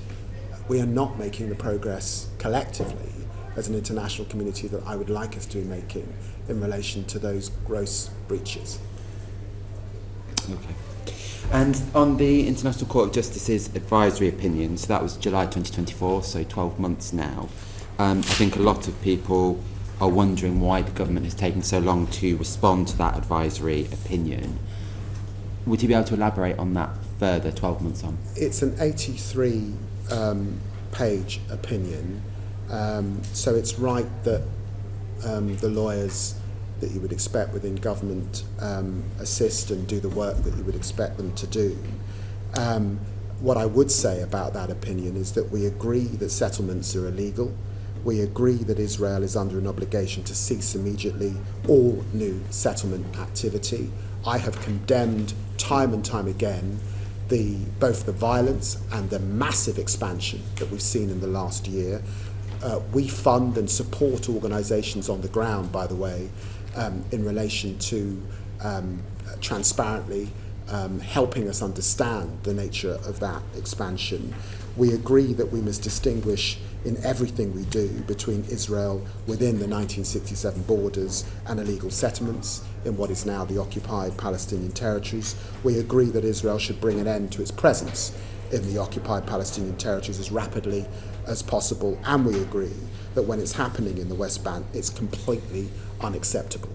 we are not making the progress collectively as an international community that I would like us to be making in relation to those gross breaches. Okay. And on the International Court of Justice's advisory opinion, so that was July 2024, so 12 months now, I think a lot of people are wondering why the government has taken so long to respond to that advisory opinion. Would you be able to elaborate on that further 12 months on? It's an 83 page opinion, so it's right that the lawyers that you would expect within government assist and do the work that you would expect them to do. What I would say about that opinion is that we agree that settlements are illegal. We agree that Israel is under an obligation to cease immediately all new settlement activity. I have condemned time and time again both the violence and the massive expansion that we've seen in the last year. We fund and support organisations on the ground, by the way, in relation to transparently helping us understand the nature of that expansion. We agree that we must distinguish in everything we do between Israel within the 1967 borders and illegal settlements in what is now the occupied Palestinian territories. We agree that Israel should bring an end to its presence in the occupied Palestinian territories as rapidly as possible, and we agree that when it's happening in the West Bank, it's completely unacceptable.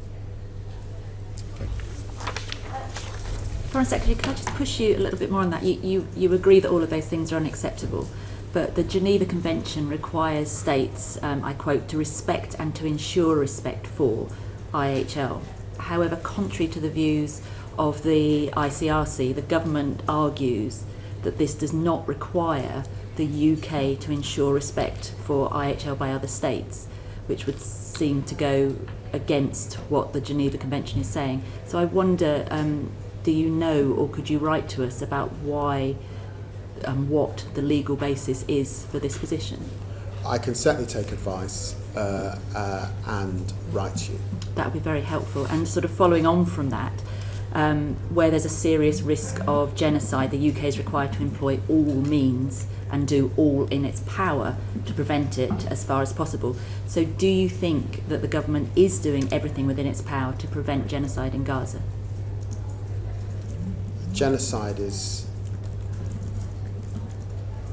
Foreign Secretary, can I just push you a little bit more on that? You agree that all of those things are unacceptable, but the Geneva Convention requires states, I quote, to respect and to ensure respect for IHL. However, contrary to the views of the ICRC, the government argues that this does not require the UK to ensure respect for IHL by other states, which would seem to go against what the Geneva Convention is saying. So I wonder, do you know, or could you write to us about why, what the legal basis is for this position? I can certainly take advice and write to you. That would be very helpful. And sort of following on from that, where there's a serious risk of genocide, the UK is required to employ all means and do all in its power to prevent it as far as possible. So do you think that the government is doing everything within its power to prevent genocide in Gaza? Genocide is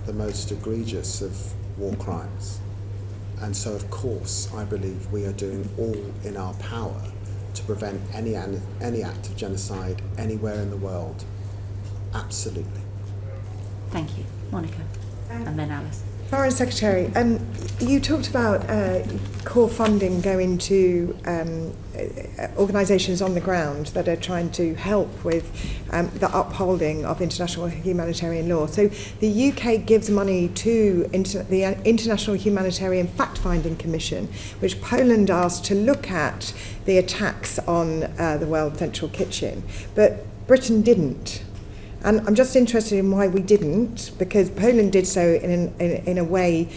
the most egregious of war crimes. And so, of course, I believe we are doing all in our power to prevent any act of genocide anywhere in the world. Absolutely. Thank you. Monica, and then Alice. Foreign Secretary, you talked about core funding going to organisations on the ground that are trying to help with the upholding of international humanitarian law. So the UK gives money to the International Humanitarian Fact-Finding Commission, which Poland asked to look at the attacks on the World Central Kitchen, but Britain didn't. And I'm just interested in why we didn't, because Poland did so in a way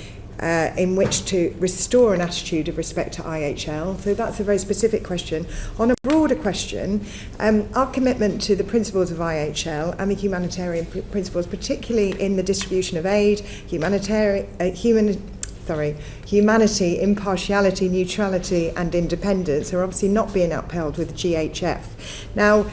in which to restore an attitude of respect to IHL. So that's a very specific question. On a broader question, our commitment to the principles of IHL and the humanitarian principles, particularly in the distribution of aid, humanity, impartiality, neutrality and independence, are obviously not being upheld with GHF. Now,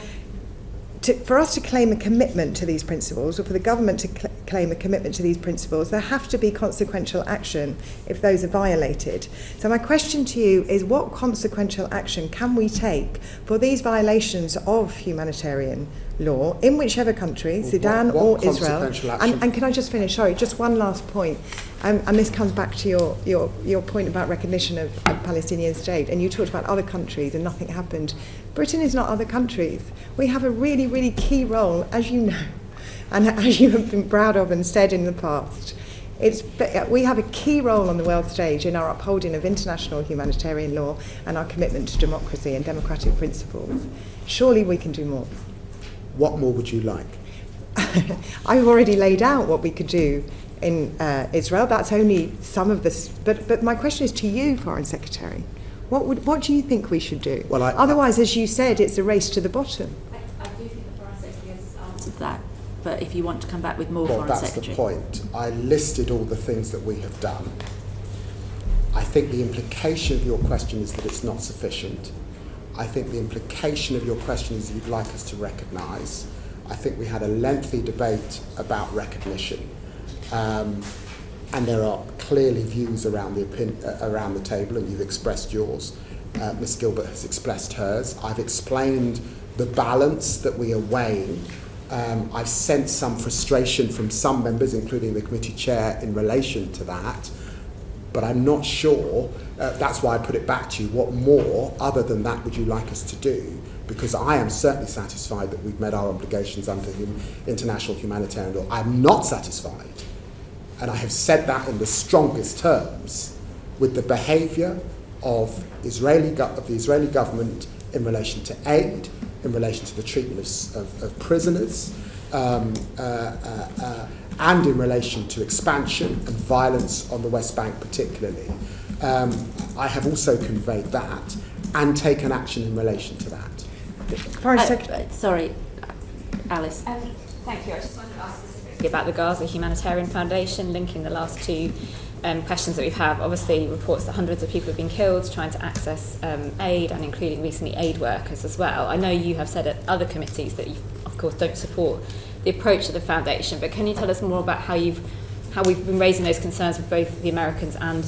for us to claim a commitment to these principles, or for the government to claim a commitment to these principles, there have to be consequential action if those are violated. So my question to you is, what consequential action can we take for these violations of humanitarian law in whichever country, Sudan or Israel? And can I just finish? Sorry, just one last point. And this comes back to your point about recognition of a Palestinian state. And you talked about other countries and nothing happened. Britain is not other countries. We have a really, really key role, as you know, and as you have been proud of and said in the past. We have a key role on the world stage in our upholding of international humanitarian law and our commitment to democracy and democratic principles. Surely we can do more. What more would you like? I've already laid out what we could do in Israel. That's only some of this. But my question is to you, Foreign Secretary. What do you think we should do? Well, otherwise, as you said, it's a race to the bottom. I do think the Foreign Secretary has answered that. But if you want to come back with more, Foreign Secretary. Well, that's the point. I listed all the things that we have done. I think the implication of your question is that it's not sufficient. I think the implication of your question is you'd like us to recognise. I think we had a lengthy debate about recognition. And there are clearly views around the table, and you've expressed yours. Ms. Gilbert has expressed hers. I've explained the balance that we are weighing. I've sensed some frustration from some members, including the committee chair, in relation to that. But I'm not sure, that's why I put it back to you, what more, other than that, would you like us to do? Because I am certainly satisfied that we've met our obligations under international humanitarian law. I'm not satisfied, and I have said that in the strongest terms, with the behaviour of the Israeli government in relation to aid, in relation to the treatment of prisoners, and in relation to expansion and violence on the West Bank particularly. I have also conveyed that and taken action in relation to that. Sorry, Alice. Thank you. I just wanted to ask specifically about the Gaza Humanitarian Foundation, linking the last two questions that we've had. Obviously, reports that hundreds of people have been killed trying to access aid, and including recently aid workers as well. I know you have said at other committees that you, of course, don't support the approach of the foundation, but can you tell us more about how we've been raising those concerns with both the Americans and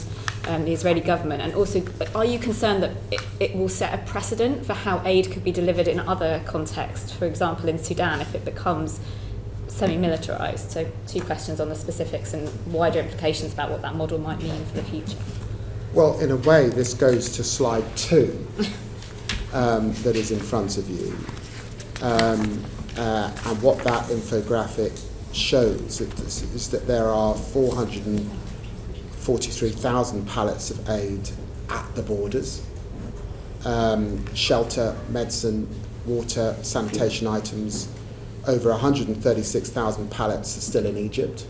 the Israeli government? And also, are you concerned that it will set a precedent for how aid could be delivered in other contexts, for example in Sudan, if it becomes semi-militarised? So 2 questions on the specifics and wider implications about what that model might mean for the future. Well, in a way, this goes to slide 2 that is in front of you. And what that infographic shows is that there are 443,000 pallets of aid at the borders. Shelter, medicine, water, sanitation items. Over 136,000 pallets are still in Egypt.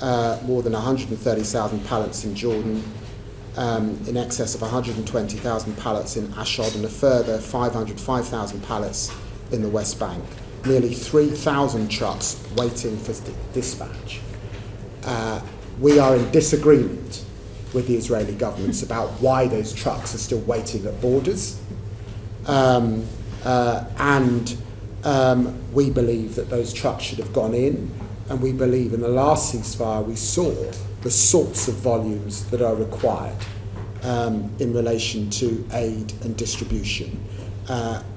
More than 130,000 pallets in Jordan. In excess of 120,000 pallets in Ashdod, and a further 505,000 pallets in the West Bank. Nearly 3,000 trucks waiting for dispatch. We are in disagreement with the Israeli governments about why those trucks are still waiting at borders. And we believe that those trucks should have gone in, and we believe in the last ceasefire we saw the sorts of volumes that are required in relation to aid and distribution.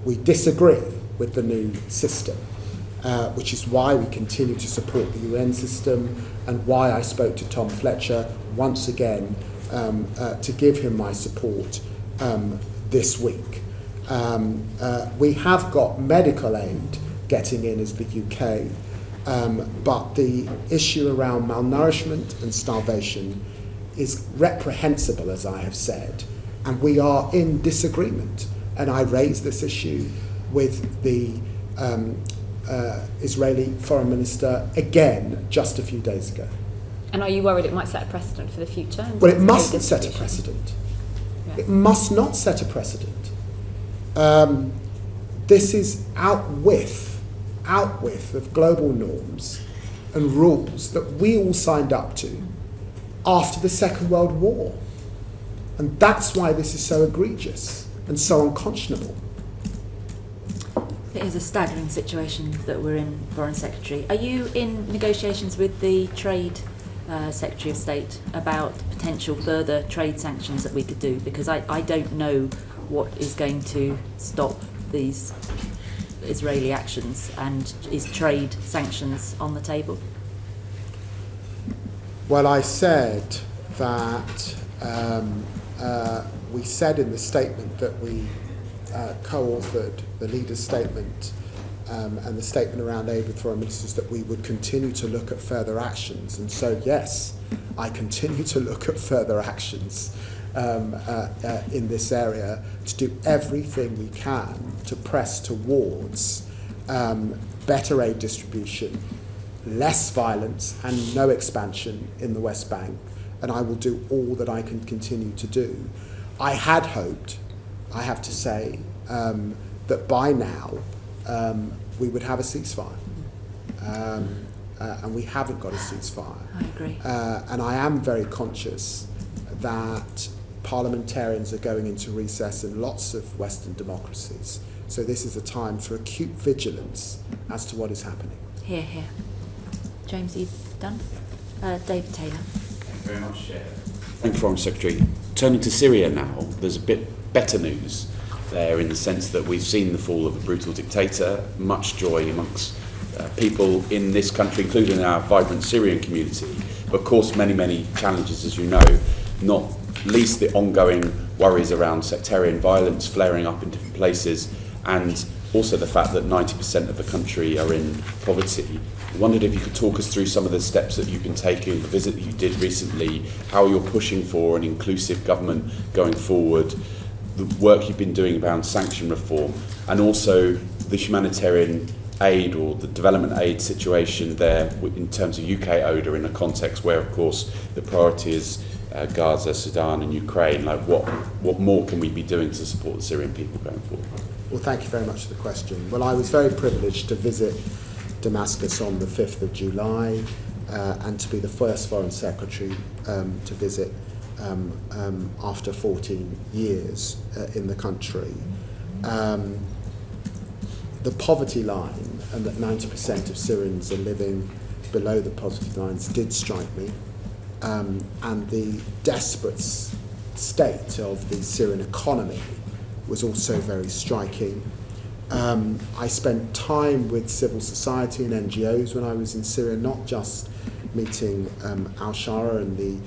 We disagree with the new system, which is why we continue to support the UN system and why I spoke to Tom Fletcher once again to give him my support this week. We have got medical aid getting in as the UK, but the issue around malnourishment and starvation is reprehensible, as I have said, and we are in disagreement. And I raised this issue with the Israeli Foreign Minister again just a few days ago. And are you worried it might set a precedent for the future? Well, it mustn't set a precedent. Yeah. It must not set a precedent. This is out with of global norms and rules that we all signed up to after the Second World War. And that's why this is so egregious and so unconscionable. It is a staggering situation that we're in, Foreign Secretary. Are you in negotiations with the Trade Secretary of State about potential further trade sanctions that we could do? Because I don't know what is going to stop these Israeli actions, and is trade sanctions on the table? Well, I said that we said in the statement that we co-authored, the leader's statement and the statement around aid with foreign ministers, that we would continue to look at further actions. And so, yes, I continue to look at further actions in this area to do everything we can to press towards better aid distribution, less violence and no expansion in the West Bank, and I will do all that I can continue to do. I had hoped, I have to say, that by now we would have a ceasefire. And we haven't got a ceasefire. I agree. And I am very conscious that parliamentarians are going into recess in lots of Western democracies. So this is a time for acute vigilance as to what is happening. Here, here. James, you done? David Taylor. Thank you very much, Chair. Thank you, Foreign Secretary. Turning to Syria now, there's a bit better news there in the sense that we've seen the fall of a brutal dictator, much joy amongst people in this country, including our vibrant Syrian community. But of course, many, many challenges, as you know, not least the ongoing worries around sectarian violence flaring up in different places, and also the fact that 90% of the country are in poverty. I wondered if you could talk us through some of the steps that you've been taking, the visit that you did recently, how you're pushing for an inclusive government going forward, the work you've been doing around sanction reform, and also the humanitarian aid or the development aid situation there in terms of UK ODA in a context where, of course, the priority is Gaza, Sudan and Ukraine. Like what more can we be doing to support the Syrian people going forward? Well, thank you very much for the question. Well, I was very privileged to visit Damascus on the 5th of July and to be the first Foreign Secretary to visit after 14 years in the country. The poverty line, and that 90% of Syrians are living below the poverty lines, did strike me. And the desperate state of the Syrian economy was also very striking. I spent time with civil society and NGOs when I was in Syria, not just meeting al-Shara and the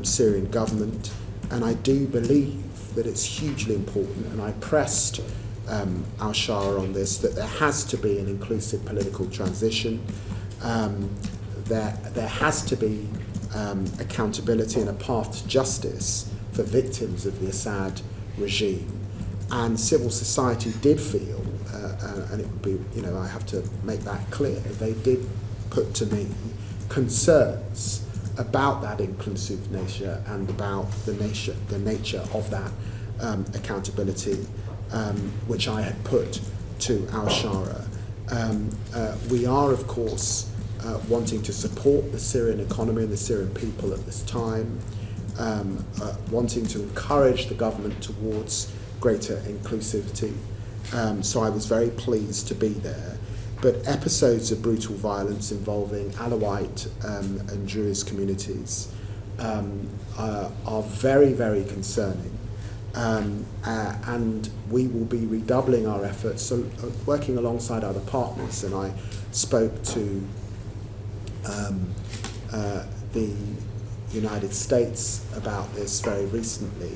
Syrian government, and I do believe that it's hugely important, and I pressed al-Shara on this, that there has to be an inclusive political transition. There has to be accountability and a path to justice for victims of the Assad regime. And civil society did feel, and it would be, I have to make that clear, they did put to me concerns about that inclusive nature and about the nature of that accountability, which I had put to al-Shara. We are, of course, wanting to support the Syrian economy and the Syrian people at this time, wanting to encourage the government towards greater inclusivity. So I was very pleased to be there. But episodes of brutal violence involving Alawite and Druze communities are very, very concerning. and we will be redoubling our efforts, so working alongside other partners. And I spoke to the United States about this very recently.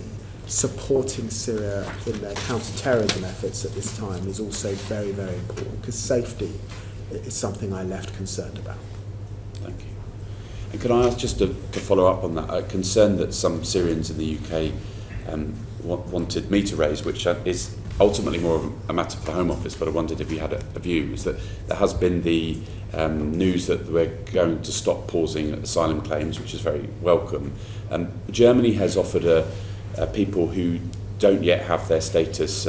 Supporting Syria in their counter-terrorism efforts at this time is also very, very important, because safety is something I left concerned about. Thank you. And can I ask, just to follow up on that, a concern that some Syrians in the UK wanted me to raise, which is ultimately more of a matter for the Home Office, but I wondered if you had a view, is that there has been the news that we're going to stop pausing asylum claims, which is very welcome. Germany has offered people who don't yet have their status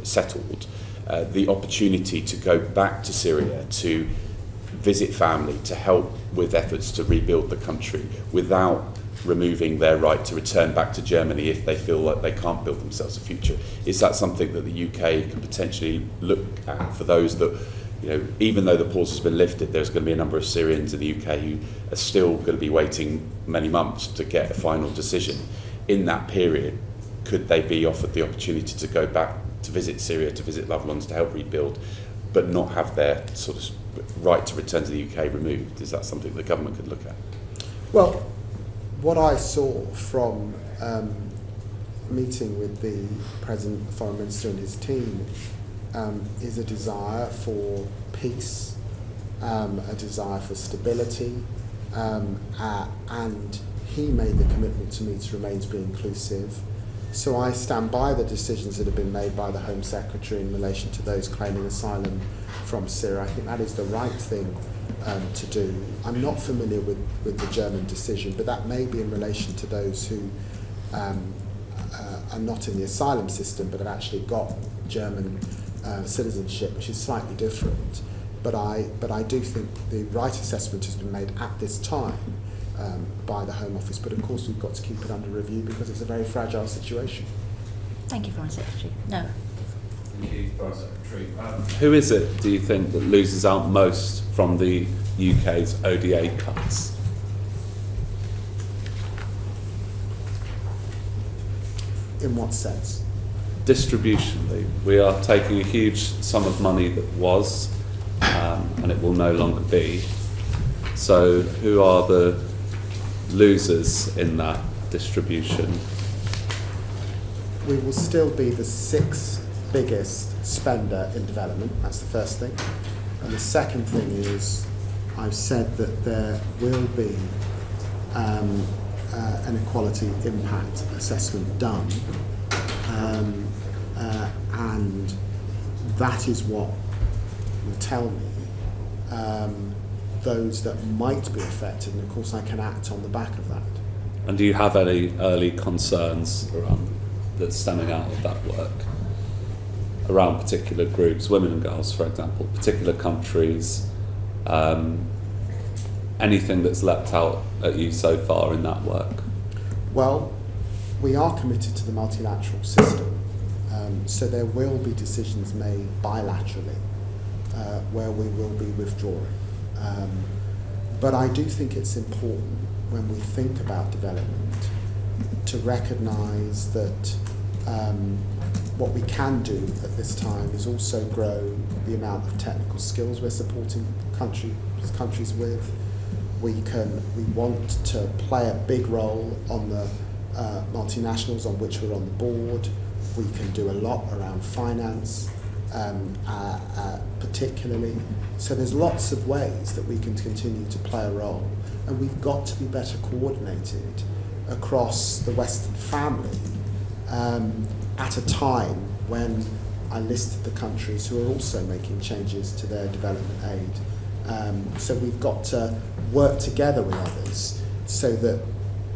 settled the opportunity to go back to Syria to visit family, to help with efforts to rebuild the country without removing their right to return back to Germany if they feel like they can't build themselves a future. Is that something that the UK can potentially look at for those that, you know, even though the pause has been lifted, there's going to be a number of Syrians in the UK who are still going to be waiting many months to get a final decision? In that period, could they be offered the opportunity to go back to visit Syria, to visit loved ones, to help rebuild, but not have their sort of right to return to the UK removed? Is that something the government could look at? Well, what I saw from meeting with the President, the Foreign Minister and his team is a desire for peace, a desire for stability, and he made the commitment to me to remain to be inclusive. So I stand by the decisions that have been made by the Home Secretary in relation to those claiming asylum from Syria. I think that is the right thing to do. I'm not familiar with the German decision, but that may be in relation to those who are not in the asylum system but have actually got German citizenship, which is slightly different. But I do think the right assessment has been made at this time by the Home Office, but of course we've got to keep it under review because it's a very fragile situation. Thank you, Foreign Secretary. No. Thank you, Foreign Secretary. Who is it, do you think, that loses out most from the UK's ODA cuts? In what sense? Distributionally. We are taking a huge sum of money that was, and it will no longer be. So who are the losers in that distribution? We will still be the 6th biggest spender in development. That's the first thing. And the second thing is, I've said that there will be an equality impact assessment done, and that is what will tell me those that might be affected, and of course I can act on the back of that. And do you have any early concerns around that's stemming out of that work? Around particular groups, women and girls, for example, particular countries, anything that's leapt out at you so far in that work? Well, we are committed to the multilateral system, so there will be decisions made bilaterally where we will be withdrawing. But I do think it's important when we think about development to recognise that what we can do at this time is also grow the amount of technical skills we're supporting countries with. We want to play a big role on the multinationals on which we're on the board. We can do a lot around finance, particularly. So there's lots of ways that we can continue to play a role, and we've got to be better coordinated across the Western family at a time when I listed the countries who are also making changes to their development aid. So we've got to work together with others so that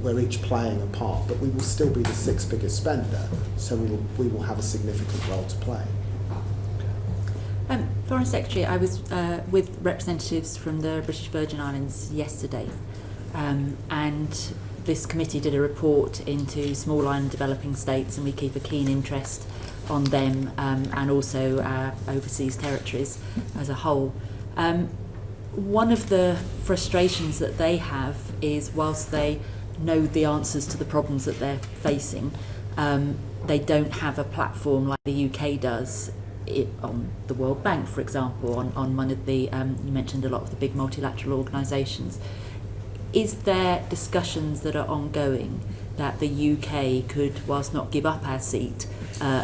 we're each playing a part, but we will still be the 6th biggest spender, so we will have a significant role to play. Foreign Secretary, I was with representatives from the British Virgin Islands yesterday, and this committee did a report into small island developing states, and we keep a keen interest on them and also our overseas territories as a whole. One of the frustrations that they have is, whilst they know the answers to the problems that they're facing, they don't have a platform like the UK does on the World Bank, for example, on one of the, you mentioned a lot of the big multilateral organisations. Is there discussions that are ongoing that the UK could, whilst not give up our seat,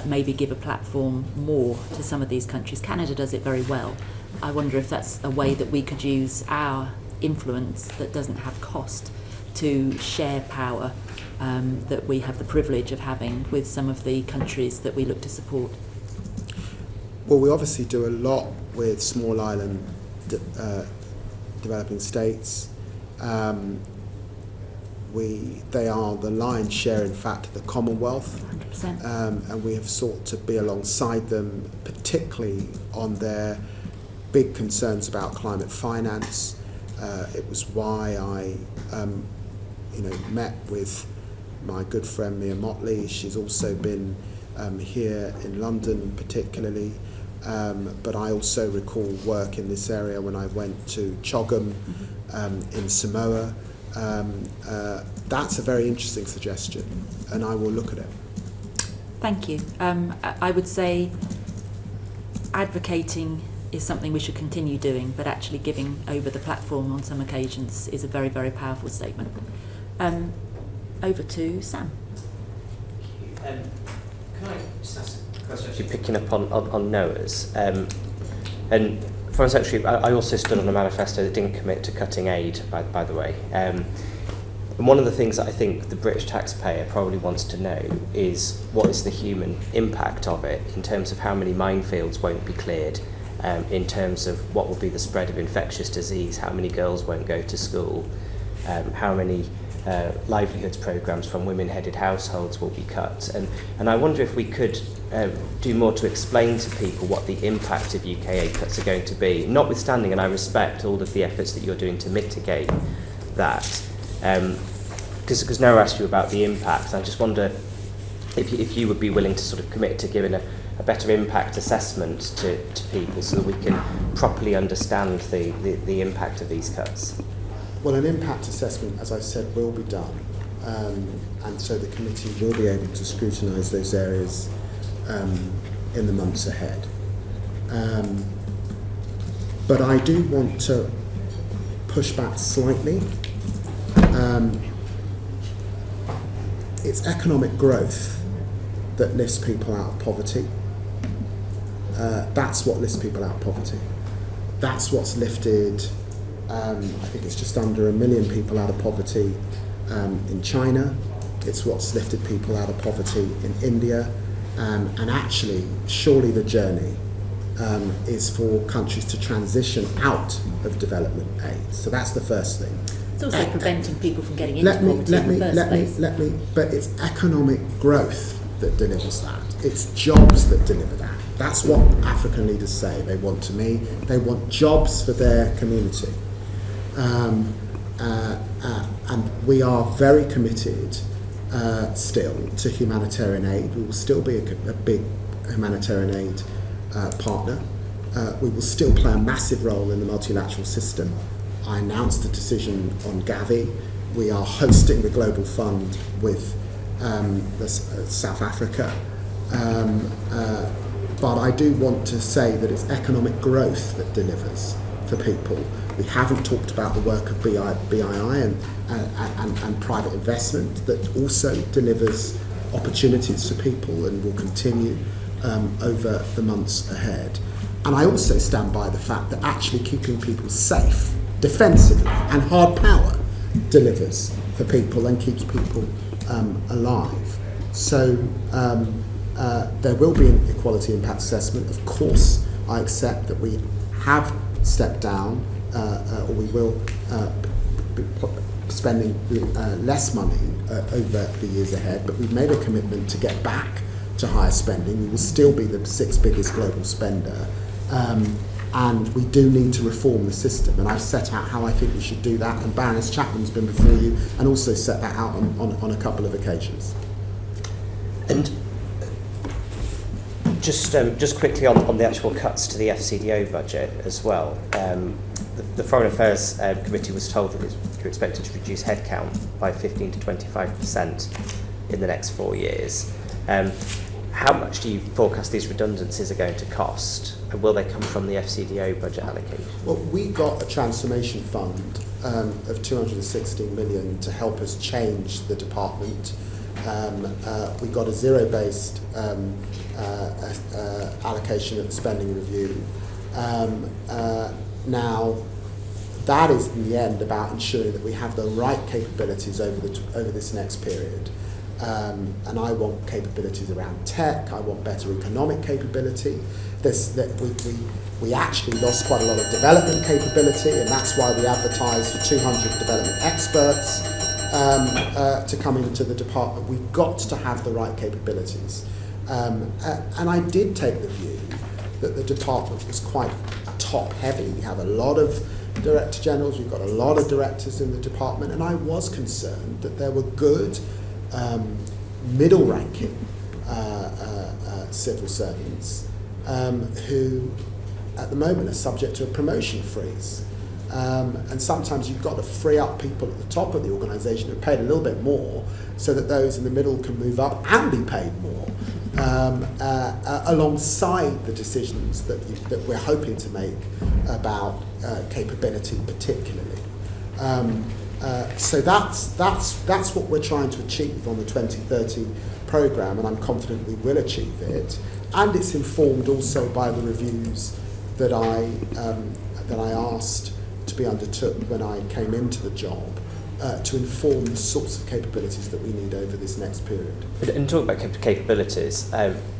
maybe give a platform more to some of these countries? Canada does it very well. I wonder if that's a way that we could use our influence that doesn't have cost to share power that we have the privilege of having with some of the countries that we look to support. Well, we obviously do a lot with small island developing states. They are the lion's share, in fact, of the Commonwealth. 100%. And we have sought to be alongside them, particularly on their big concerns about climate finance. It was why I met with my good friend Mia Motley. She's also been here in London particularly, but I also recall work in this area when I went to Chogum in Samoa. That's a very interesting suggestion, and I will look at it. Thank you. I would say advocating is something we should continue doing, but actually giving over the platform on some occasions is a very, very powerful statement. Over to Sam. Can I just ask a question? You're picking up on Noah's. And Foreign Secretary, I also stood on a manifesto that didn't commit to cutting aid, by the way. And one of the things that I think the British taxpayer probably wants to know is what is the human impact of it in terms of how many minefields won't be cleared, in terms of what will be the spread of infectious disease, how many girls won't go to school, how many livelihoods programmes from women-headed households will be cut. And I wonder if we could do more to explain to people what the impact of UK aid cuts are going to be, notwithstanding, and I respect all of the efforts that you're doing to mitigate that. Because Noah asked you about the impact, I just wonder if you would be willing to sort of commit to giving a better impact assessment to people so that we can properly understand the impact of these cuts. Well, an impact assessment, as I said, will be done, and so the committee will be able to scrutinise those areas in the months ahead. But I do want to push back slightly. It's economic growth that lifts people out of poverty. That's what lifts people out of poverty. That's what's lifted, I think it's just under 1 million people out of poverty in China. It's what's lifted people out of poverty in India. And actually, surely the journey is for countries to transition out of development aid. So that's the first thing. It's also preventing people from getting into poverty in the first place. But it's economic growth that delivers that. It's jobs that deliver that. That's what African leaders say they want to me. They want jobs for their community. And we are very committed still to humanitarian aid. We will still be a big humanitarian aid partner. We will still play a massive role in the multilateral system. I announced the decision on Gavi. We are hosting the Global Fund with South Africa. But I do want to say that it's economic growth that delivers for people. We haven't talked about the work of BII and private investment that also delivers opportunities for people and will continue over the months ahead. And I also stand by the fact that actually keeping people safe, defensively, and hard power delivers for people and keeps people alive. So there will be an equality impact assessment. Of course, I accept that we have stepped down, or we will be spending less money over the years ahead, but we've made a commitment to get back to higher spending. We will still be the 6th biggest global spender, and we do need to reform the system, and I've set out how I think we should do that, and Baroness Chapman's been before you and also set that out on a couple of occasions. And just quickly on the actual cuts to the FCDO budget as well. The Foreign Affairs Committee was told that you're expected to reduce headcount by 15 to 25% in the next 4 years. How much do you forecast these redundancies are going to cost, and will they come from the FCDO budget allocation? Well, we got a transformation fund of 216 million to help us change the department. We got a zero-based allocation at the spending review. Now, that is in the end about ensuring that we have the right capabilities over this next period. And I want capabilities around tech. I want better economic capability. We actually lost quite a lot of development capability, and that's why we advertised for 200 development experts to come into the department. We've got to have the right capabilities. And I did take the view that the department was quite top-heavy. We have a lot of director generals, we've got a lot of directors in the department, and I was concerned that there were good middle-ranking civil servants who, at the moment, are subject to a promotion freeze. And sometimes you've got to free up people at the top of the organisation who are paid a little bit more, so that those in the middle can move up and be paid more, alongside the decisions that we're hoping to make about capability, particularly. So that's what we're trying to achieve on the 2030 programme, and I'm confident we will achieve it. And it's informed also by the reviews that I asked to be undertook when I came into the job, to inform the sorts of capabilities that we need over this next period. And talking about capabilities,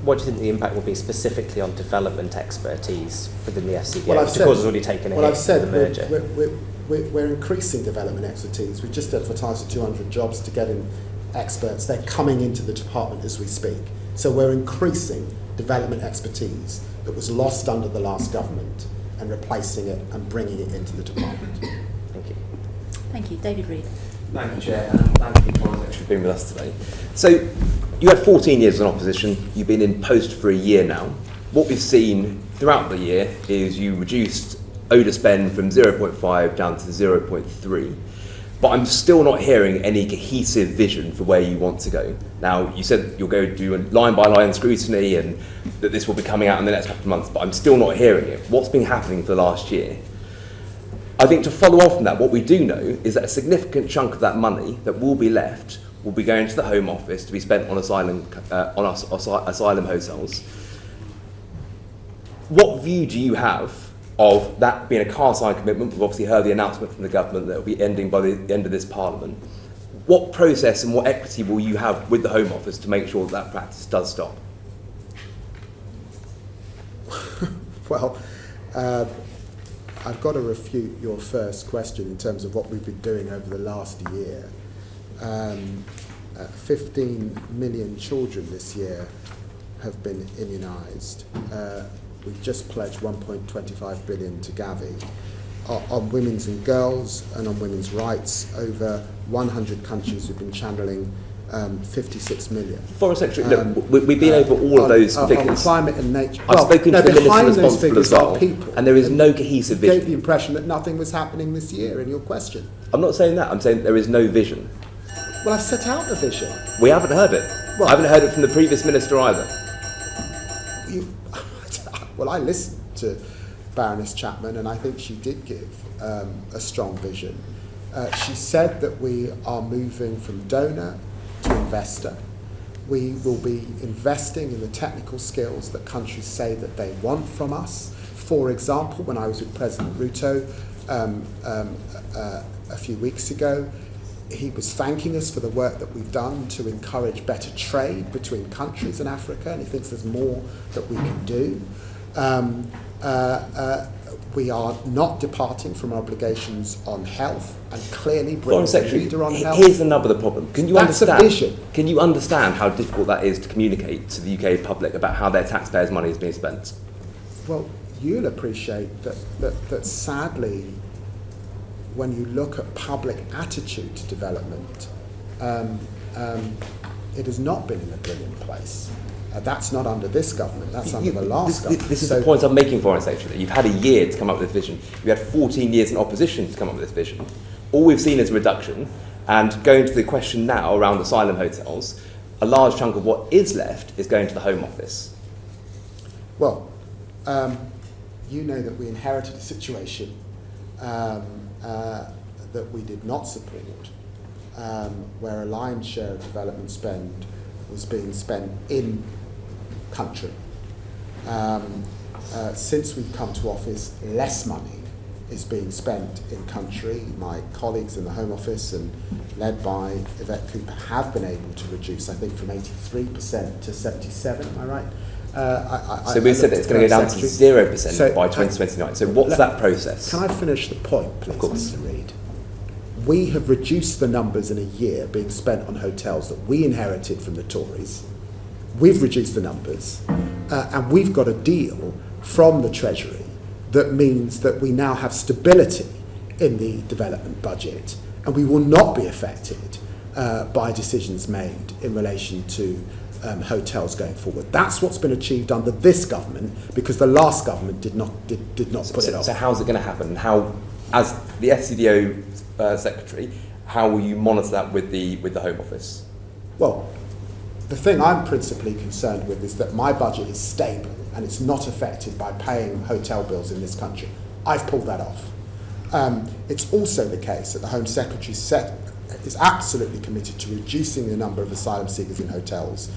what do you think the impact will be specifically on development expertise within the FCDO? Well, because has already taken a hit in the merger. We're increasing development expertise. We've just advertised for 200 jobs to get in experts. They're coming into the department as we speak. So we're increasing development expertise that was lost under the last government and replacing it and bringing it into the department. Thank you. Thank you. David Reid. Thank you, Chair, and thank you for actually being with us today. So, you had 14 years in opposition, you've been in post for a year now. What we've seen throughout the year is you reduced ODA spend from 0.5 down to 0.3, but I'm still not hearing any cohesive vision for where you want to go. Now, you said you'll go do a line-by-line scrutiny and that this will be coming out in the next couple of months, but I'm still not hearing it. What's been happening for the last year? I think to follow on from that, what we do know is that a significant chunk of that money that will be left will be going to the Home Office to be spent on asylum hotels. What view do you have of that being a car-side commitment? We've obviously heard the announcement from the government that it will be ending by the end of this Parliament. What process and what equity will you have with the Home Office to make sure that that practice does stop? Well, I've got to refute your first question in terms of what we've been doing over the last year. 15 million children this year have been immunised. We've just pledged 1.25 billion to Gavi. On women's and girls and on women's rights, over 100 countries have been channelling 56 million. Foreign Secretary, look, we've been over all of those figures. On climate and nature. I've spoken to the Minister responsible as well, people, and there is no cohesive vision. You gave the impression that nothing was happening this year in your question. I'm not saying that, I'm saying there is no vision. Well, I've set out the vision. We haven't heard it. Well, I haven't heard it from the previous Minister either. Well, I listened to Baroness Chapman, and I think she did give a strong vision. She said that we are moving from donor to investor. We will be investing in the technical skills that countries say that they want from us. For example, when I was with President Ruto a few weeks ago, he was thanking us for the work that we've done to encourage better trade between countries in Africa, and he thinks there's more that we can do. We are not departing from obligations on health, and clearly Britain's a leader on health. Here's the nub of the problem. Can you That's understand? a vision. Can you understand how difficult that is to communicate to the UK public about how their taxpayers' money is being spent? Well, you'll appreciate that sadly, when you look at public attitude to development, it has not been in a brilliant place. That's not under this government, that's under the last government. This is the point I'm making, Foreign Secretary. You've had a year to come up with this vision. You had 14 years in opposition to come up with this vision. All we've seen is a reduction. And going to the question now around asylum hotels, a large chunk of what is left is going to the Home Office. Well, you know that we inherited a situation that we did not support, where a lion's share of development spend was being spent in country. Since we've come to office, less money is being spent in country. My colleagues in the Home Office and led by Yvette Cooper have been able to reduce, I think, from 83% to 77%, am I right? So we said that it's going to go down to 0% by 2029. So what's that process? Can I finish the point, please, Mr. Reid? We have reduced the numbers in a year being spent on hotels that we inherited from the Tories. We've reduced the numbers, and we've got a deal from the Treasury that means that we now have stability in the development budget, and we will not be affected by decisions made in relation to hotels going forward. That's what's been achieved under this government, because the last government did not put it off. So how's it going to happen? How, as the FCDO secretary, how will you monitor that with the Home Office? Well, the thing I'm principally concerned with is that my budget is stable and it's not affected by paying hotel bills in this country. I've pulled that off. It's also the case that the Home Secretary is absolutely committed to reducing the number of asylum seekers in hotels.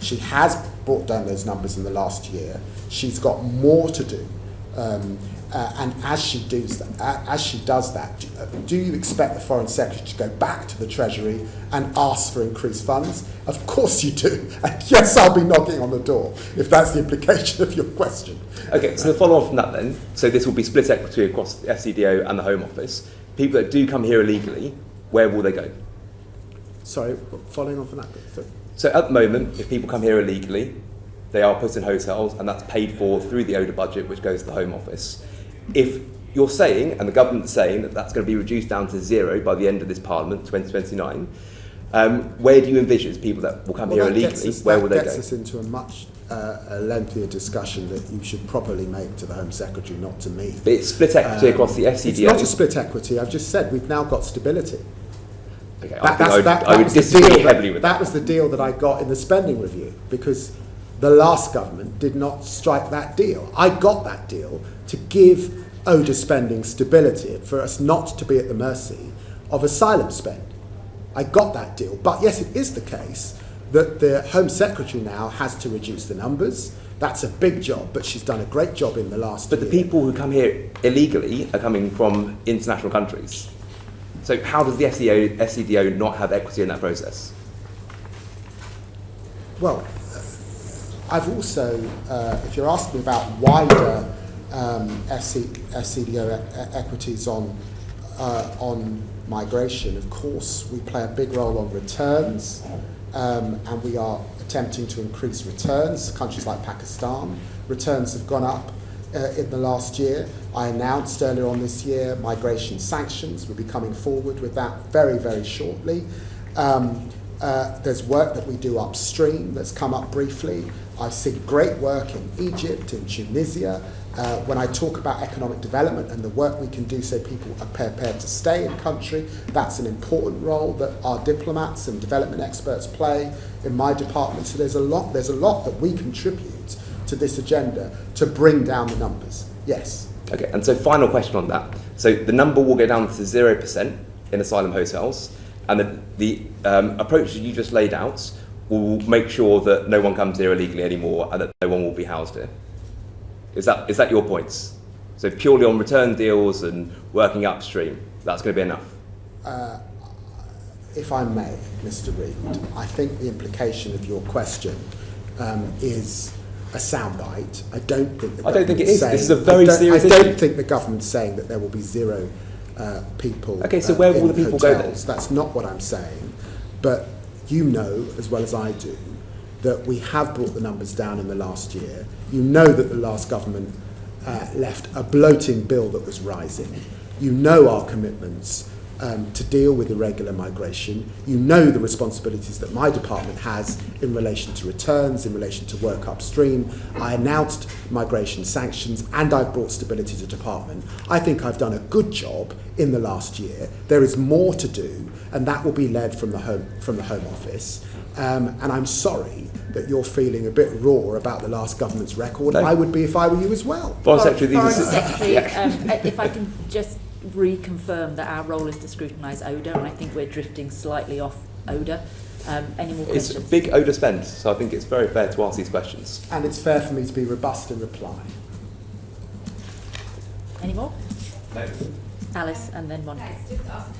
She has brought down those numbers in the last year. She's got more to do. And as she does that, do you expect the Foreign Secretary to go back to the Treasury and ask for increased funds? Of course you do. And yes, I'll be knocking on the door, if that's the implication of your question. Okay, so the follow-on from that then, so this will be split equity across the FCDO and the Home Office. People that do come here illegally, where will they go? Sorry, following on from that bit. So at the moment, if people come here illegally, they are put in hotels, and that's paid for through the ODA budget, which goes to the Home Office. If you're saying, and the government's saying, that that's going to be reduced down to 0 by the end of this Parliament, 2029, where do you envisage people that will come here illegally, where will they go? That gets us into a much lengthier discussion that you should probably make to the Home Secretary, not to me. But it's split equity across the FCDO. It's not a split equity. I've just said we've now got stability. Okay, I would disagree heavily with that. That was the deal that I got in the spending review, because the last government did not strike that deal. I got that deal to give ODA spending stability, for us not to be at the mercy of asylum spend. I got that deal. But yes, it is the case that the Home Secretary now has to reduce the numbers. That's a big job, but she's done a great job in the last year. But the people who come here illegally are coming from international countries. So how does the FCDO not have equity in that process? Well, I've also, if you're asking about wider FCDO equities on migration, of course we play a big role on returns, and we are attempting to increase returns. Countries like Pakistan, returns have gone up in the last year. I announced earlier on this year migration sanctions. We'll be coming forward with that very, very shortly. There's work that we do upstream that's come up briefly. I've seen great work in Egypt, in Tunisia. When I talk about economic development and the work we can do so people are prepared to stay in country, that's an important role that our diplomats and development experts play in my department. So there's a lot that we contribute to this agenda to bring down the numbers. Yes. Okay, and so final question on that. So the number will go down to 0% in asylum hotels, and the approach that you just laid out will make sure that no one comes here illegally anymore and that no one will be housed here. Is that your points? So purely on return deals and working upstream, that's going to be enough? If I may, Mr. Reid, I think the implication of your question is a soundbite. I don't think it is. This is a very serious issue. I don't think the government's saying that there will be 0 people. Okay, so where will the people go then? That's not what I'm saying. But you know, as well as I do, that we have brought the numbers down in the last year. You know that the last government left a bloating bill that was rising. You know our commitments to deal with irregular migration. You know the responsibilities that my department has in relation to returns, in relation to work upstream. I announced migration sanctions and I've brought stability to the department. I think I've done a good job in the last year. There is more to do, and that will be led from the Home Office. And I'm sorry that you're feeling a bit raw about the last government's record. No. I would be if I were you as well. Foreign Secretary, Foreign Secretary, if I can just reconfirm that our role is to scrutinise odour, and I think we're drifting slightly off odour. Any more It's questions? a big odour spend, so I think it's very fair to ask these questions. And it's fair for me to be robust in reply. Any more? No. Alice and then Monica.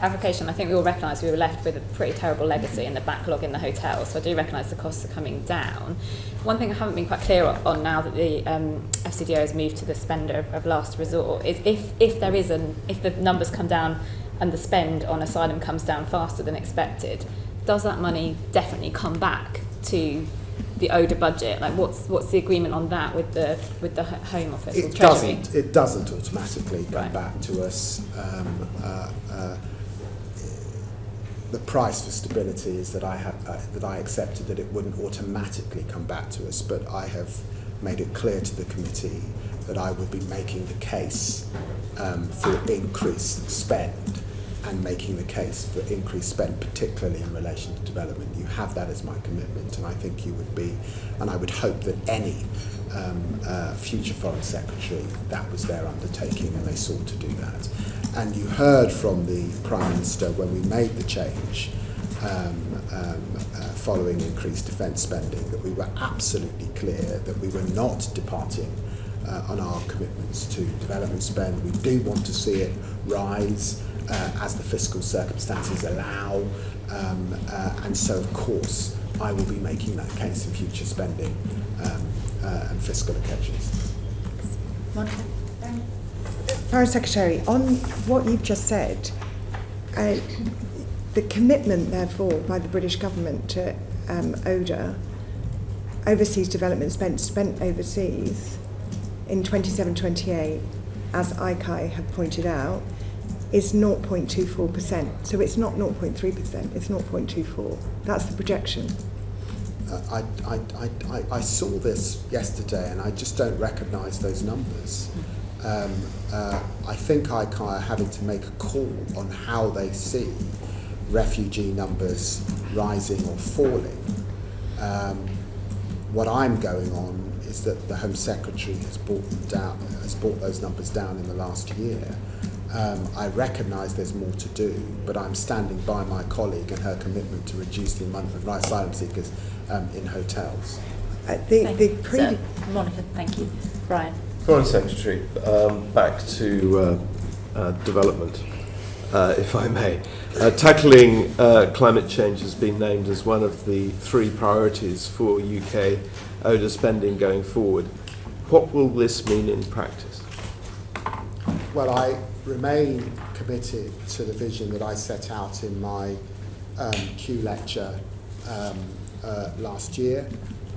Application, I think we all recognise we were left with a pretty terrible legacy in the backlog in the hotel, so I do recognise the costs are coming down. One thing I haven't been quite clear on now that the FCDO has moved to the spender of last resort is if the numbers come down and the spend on asylum comes down faster than expected, does that money definitely come back to the ODA budget? Like what's the agreement on that with the Home Office or Treasury? It doesn't automatically come Right. back to us. The price for stability is that I accepted that it wouldn't automatically come back to us, but I have made it clear to the committee that I would be making the case for increased spend, and making the case for increased spend, particularly in relation to development. You have that as my commitment, and I think you would be, and I would hope that any future Foreign Secretary, that was their undertaking, and they sought to do that. And you heard from the Prime Minister when we made the change following increased defence spending, that we were absolutely clear that we were not departing on our commitments to development spend. We do want to see it rise as the fiscal circumstances allow, and so of course I will be making that case in future spending and fiscal occasions. Monica? Foreign Secretary, on what you've just said, the commitment, therefore, by the British government to ODA, overseas development spent overseas in 27-28, as ICAI have pointed out, is 0.24%. So it's not 0.3%, it's 0.24. That's the projection. I saw this yesterday and I just don't recognise those numbers. I think ICAI are having to make a call on how they see refugee numbers rising or falling. What I'm going on is that the Home Secretary has brought those numbers down in the last year. I recognise there's more to do, but I'm standing by my colleague and her commitment to reduce the amount of asylum seekers in hotels. Monica, thank you. Brian? Foreign Secretary, back to development, if I may. Tackling climate change has been named as one of the 3 priorities for UK ODA spending going forward. What will this mean in practice? Well, I remain committed to the vision that I set out in my Q lecture last year.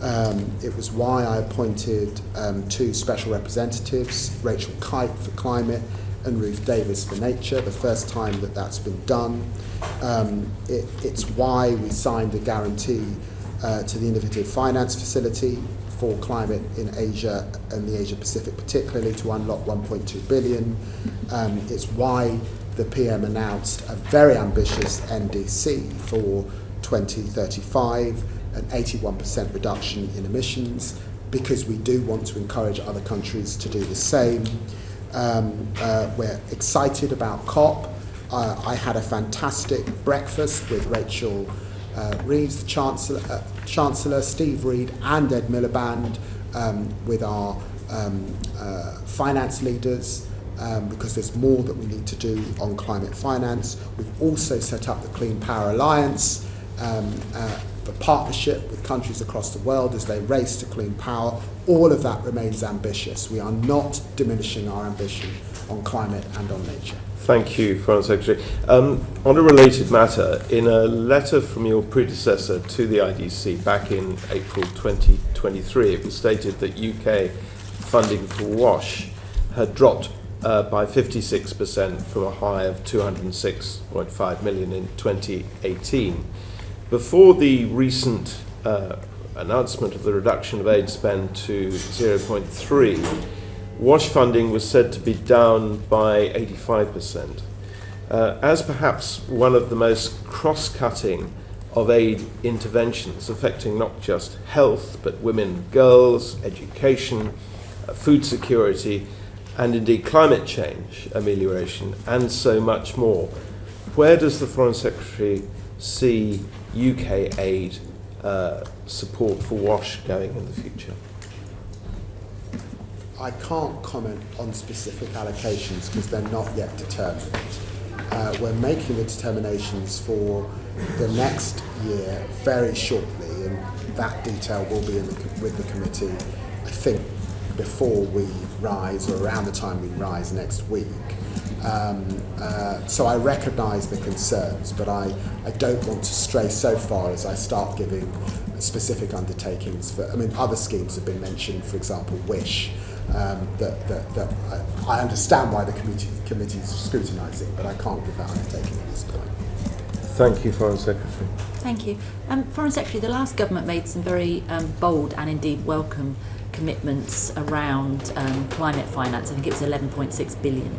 It was why I appointed 2 special representatives, Rachel Kite for climate and Ruth Davis for nature, the first time that that's been done. It's why we signed a guarantee to the Innovative Finance Facility for climate in Asia and the Asia Pacific particularly, to unlock 1.2 billion. It's why the PM announced a very ambitious NDC for 2035, an 81% reduction in emissions, because we do want to encourage other countries to do the same. We're excited about COP. I had a fantastic breakfast with Rachel Reeves, the Chancellor, Steve Reed and Ed Miliband, with our finance leaders, because there's more that we need to do on climate finance. We've also set up the Clean Power Alliance, the partnership with countries across the world as they race to clean power. All of that remains ambitious. We are not diminishing our ambition on climate and on nature. Thank you, Foreign Secretary. On a related matter, in a letter from your predecessor to the IDC back in April 2023, it was stated that UK funding for WASH had dropped by 56% from a high of 206.5 million in 2018. Before the recent announcement of the reduction of aid spend to 0.3, WASH funding was said to be down by 85%. As perhaps one of the most cross-cutting of aid interventions affecting not just health, but women and girls, education, food security, and indeed climate change amelioration, and so much more, where does the Foreign Secretary see UK aid support for WASH going in the future? I can't comment on specific allocations because they're not yet determined. We're making the determinations for the next year very shortly, and that detail will be with the committee, I think, before we rise or around the time we rise next week. So I recognise the concerns, but I don't want to stray so far as I start giving specific undertakings for, I mean, other schemes have been mentioned, for example, WISH, that I understand why the committee is scrutinising, but I can't give that undertaking at this point. Thank you, Foreign Secretary. Thank you. Foreign Secretary, the last government made some very bold and indeed welcome commitments around climate finance. I think it was 11.6 billion.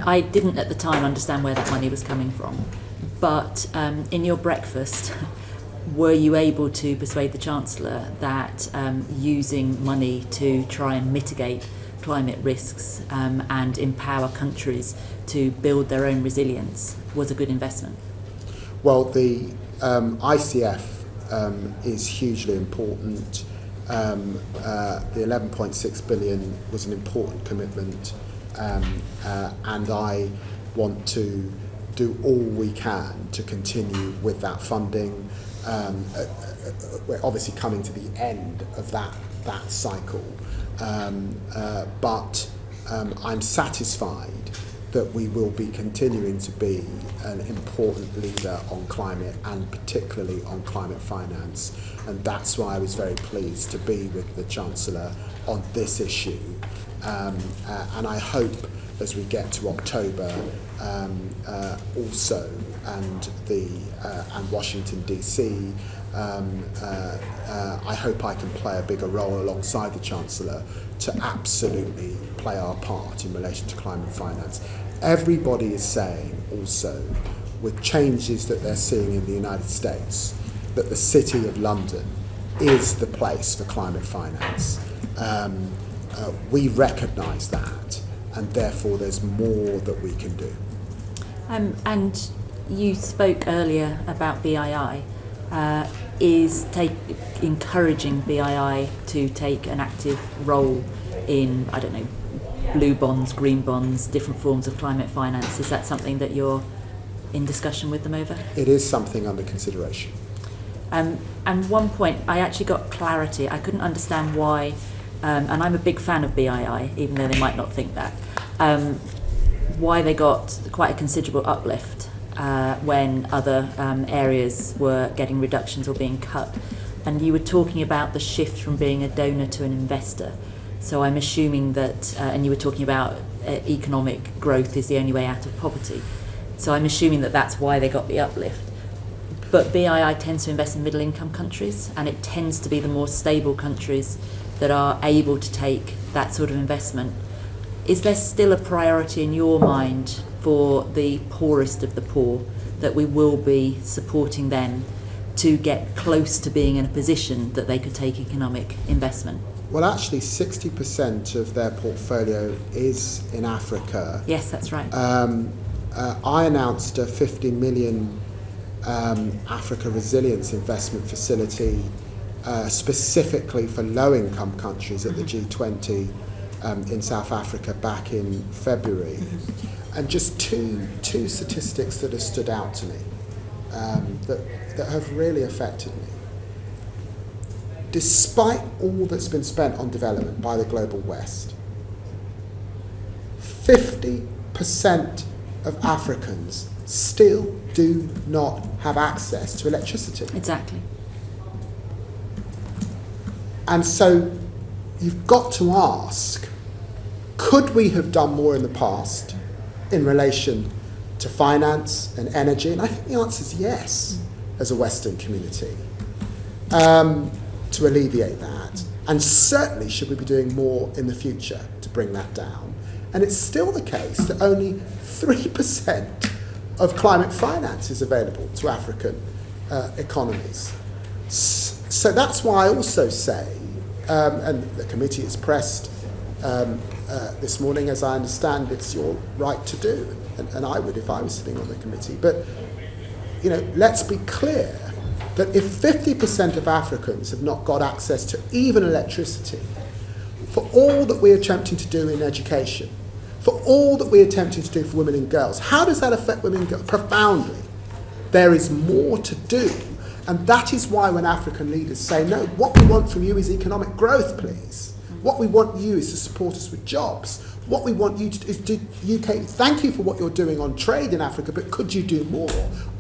I didn't at the time understand where that money was coming from, but in your breakfast, were you able to persuade the Chancellor that using money to try and mitigate climate risks and empower countries to build their own resilience was a good investment? Well, the ICF is hugely important. The 11.6 billion was an important commitment, and I want to do all we can to continue with that funding. We're obviously coming to the end of that cycle, but I'm satisfied that we will be continuing to be an important leader on climate and particularly on climate finance, and that's why I was very pleased to be with the Chancellor on this issue, and I hope as we get to October also and Washington DC, I hope I can play a bigger role alongside the Chancellor to absolutely play our part in relation to climate finance. Everybody is saying also, with changes that they're seeing in the United States, that the City of London is the place for climate finance. We recognise that, and therefore there's more that we can do. And you spoke earlier about BII. Is encouraging BII to take an active role in, I don't know, blue bonds, green bonds, different forms of climate finance? Is that something that you're in discussion with them over? It is something under consideration. And one point, I actually got clarity. I couldn't understand why, and I'm a big fan of BII, even though they might not think that, why they got quite a considerable uplift when other areas were getting reductions or being cut. And you were talking about the shift from being a donor to an investor. So I'm assuming that, and you were talking about economic growth is the only way out of poverty. So I'm assuming that that's why they got the uplift. But BII tends to invest in middle income countries, and it tends to be the more stable countries that are able to take that sort of investment. Is there still a priority in your mind for the poorest of the poor, that we will be supporting them to get close to being in a position that they could take economic investment? Well, actually, 60% of their portfolio is in Africa. Yes, that's right. I announced a 50 million Africa Resilience Investment Facility specifically for low-income countries at the G20 in South Africa back in February. And just two statistics that have stood out to me that have really affected me. Despite all that's been spent on development by the Global West, 50% of Africans still do not have access to electricity. Exactly. And so you've got to ask, Could we have done more in the past in relation to finance and energy? And I think the answer is yes, as a Western community, to alleviate that. And certainly should we be doing more in the future to bring that down. And it's still the case that only 3% of climate finance is available to African economies. So that's why I also say, and the committee is pressed this morning, as I understand it's your right to do, and I would if I was sitting on the committee. But, you know, let's be clear that if 50% of Africans have not got access to even electricity, for all that we're attempting to do in education, for all that we're attempting to do for women and girls, how does that affect women and girls? Profoundly. There is more to do, and that is why when African leaders say, no, what we want from you is economic growth, please. What we want you is to support us with jobs. What we want you to do is do UK, thank you for what you're doing on trade in Africa, but could you do more?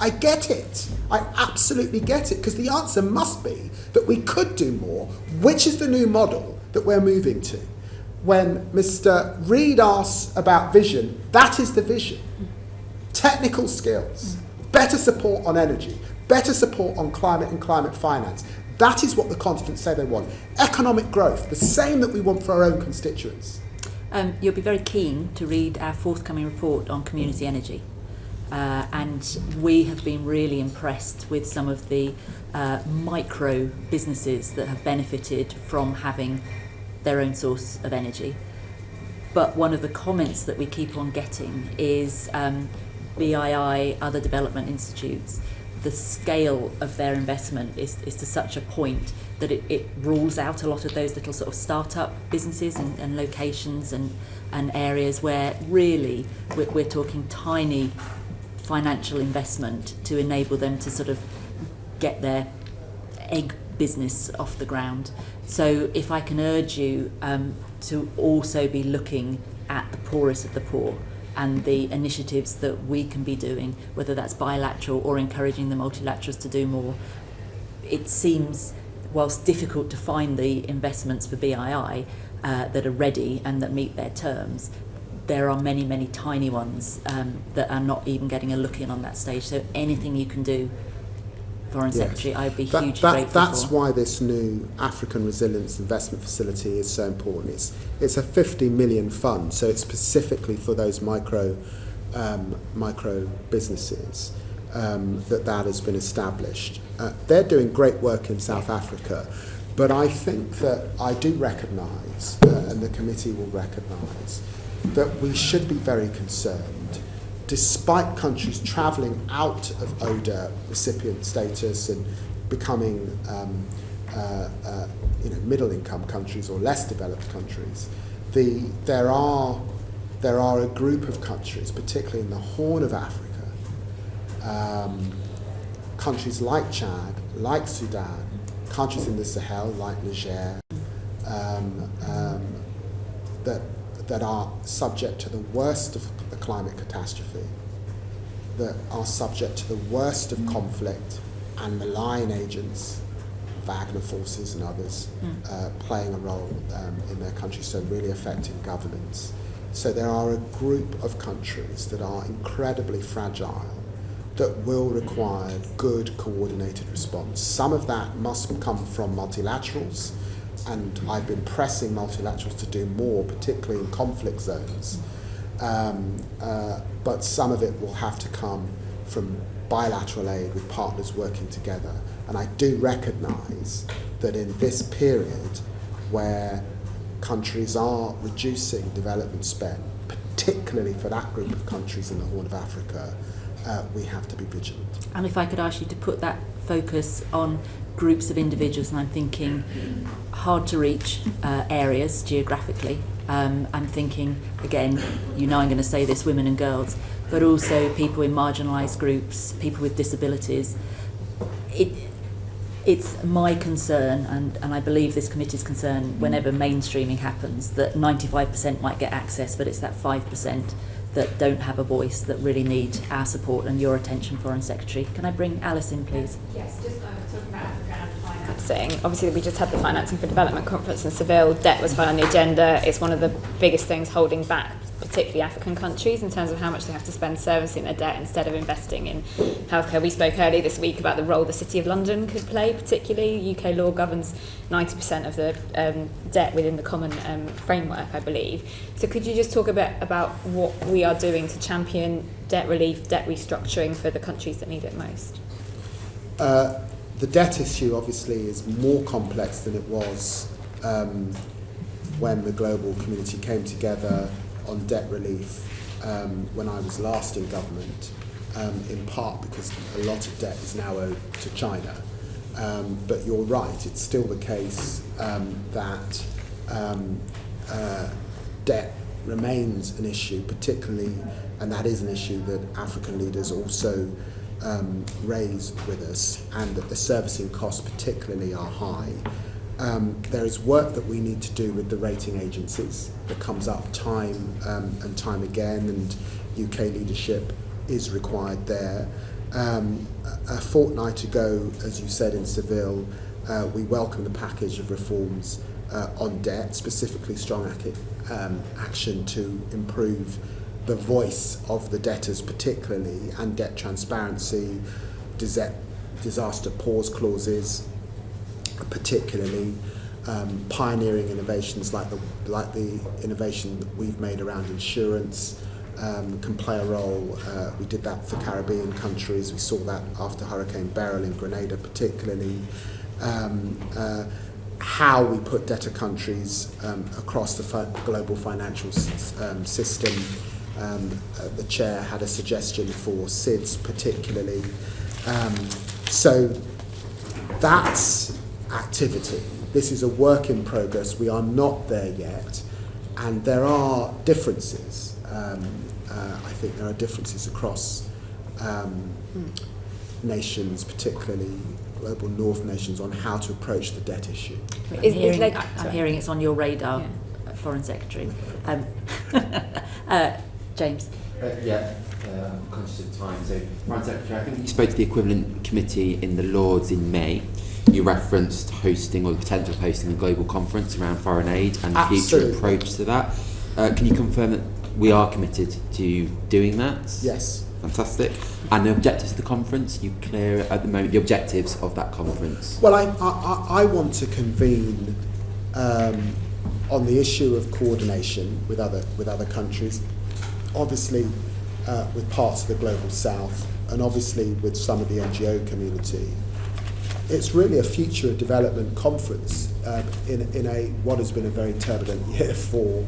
I get it. I absolutely get it, because the answer must be that we could do more, which is the new model that we're moving to. When Mr. Reid asks about vision, that is the vision. Technical skills, better support on energy, better support on climate and climate finance. That is what the continent say they want. Economic growth, the same that we want for our own constituents. You'll be very keen to read our forthcoming report on community energy. And we have been really impressed with some of the micro businesses that have benefited from having their own source of energy. But one of the comments that we keep on getting is BII, other development institutes, the scale of their investment is to such a point that it rules out a lot of those little sort of start-up businesses and locations and areas where really we're talking tiny financial investment to enable them to sort of get their egg business off the ground. So if I can urge you to also be looking at the poorest of the poor and the initiatives that we can be doing, whether that's bilateral or encouraging the multilaterals to do more. It seems, whilst difficult to find the investments for BII that are ready and that meet their terms, there are many, many tiny ones that are not even getting a look in on that stage. So anything you can do, Foreign Secretary, I'd be hugely grateful That's for. why this new African Resilience Investment Facility is so important. It's a 50 million fund, so it's specifically for those micro businesses that has been established. They're doing great work in South Africa, but I think that I do recognise, and the committee will recognise, that we should be very concerned, despite countries travelling out of ODA recipient status and becoming middle-income countries or less developed countries, there are a group of countries, particularly in the Horn of Africa, countries like Chad, like Sudan, countries in the Sahel like Niger, that are subject to the worst of the climate catastrophe, that are subject to the worst of conflict and malign agents, Wagner forces and others, playing a role in their countries, so really affecting governance. So there are a group of countries that are incredibly fragile, that will require good coordinated response. Some of that must come from multilaterals, and I've been pressing multilaterals to do more, particularly in conflict zones. But some of it will have to come from bilateral aid with partners working together. And I do recognise that in this period where countries are reducing development spend, particularly for that group of countries in the Horn of Africa, we have to be vigilant. And if I could ask you to put that focus on groups of individuals, and I'm thinking hard to reach areas geographically. I'm thinking, again, I'm going to say this, women and girls, but also people in marginalised groups, people with disabilities. It's my concern, and I believe this committee's concern, whenever mainstreaming happens, that 95% might get access, but it's that 5% that don't have a voice that really need our support and your attention, Foreign Secretary. Can I bring Alice in, please? Yes, just talking about Africa and finance. financing. Obviously, we just had the Financing for Development conference in Seville. Debt was high on the agenda. It's one of the biggest things holding back particularly African countries in terms of how much they have to spend servicing their debt instead of investing in healthcare. We spoke earlier this week about the role the City of London could play, particularly. UK law governs 90% of the debt within the common framework, I believe. So could you just talk a bit about what we are doing to champion debt relief, debt restructuring for the countries that need it most? The debt issue obviously is more complex than it was when the global community came together on debt relief when I was last in government, in part because a lot of debt is now owed to China. But you're right, it's still the case that debt remains an issue, particularly, and that is an issue that African leaders also raise with us, and that the servicing costs particularly are high. There is work that we need to do with the rating agencies that comes up time and time again, and UK leadership is required there. A fortnight ago, as you said in Seville, we welcomed the package of reforms on debt, specifically strong action to improve the voice of the debtors particularly, and debt transparency, disaster pause clauses particularly, pioneering innovations like the innovation that we've made around insurance can play a role. We did that for Caribbean countries. We saw that after Hurricane Beryl in Grenada particularly. How we put debtor countries across the global financial system. The chair had a suggestion for SIDS particularly. So that's activity. This is a work in progress. We are not there yet, and there are differences. I think there are differences across nations, particularly global north nations, on how to approach the debt issue. I'm hearing it's on your radar, Foreign Secretary. James. I'm conscious of time. So, Foreign Secretary, I think you spoke to the equivalent committee in the Lords in May. You referenced hosting, or the potential of hosting, a global conference around foreign aid and the future approach to that. Can you confirm that we are committed to doing that? Yes. Fantastic. And the objectives of the conference, you clear at the moment the objectives of that conference? Well, I want to convene on the issue of coordination with other countries, obviously with parts of the global south, and obviously with some of the NGO community. It's really a future of development conference in a what has been a very turbulent year for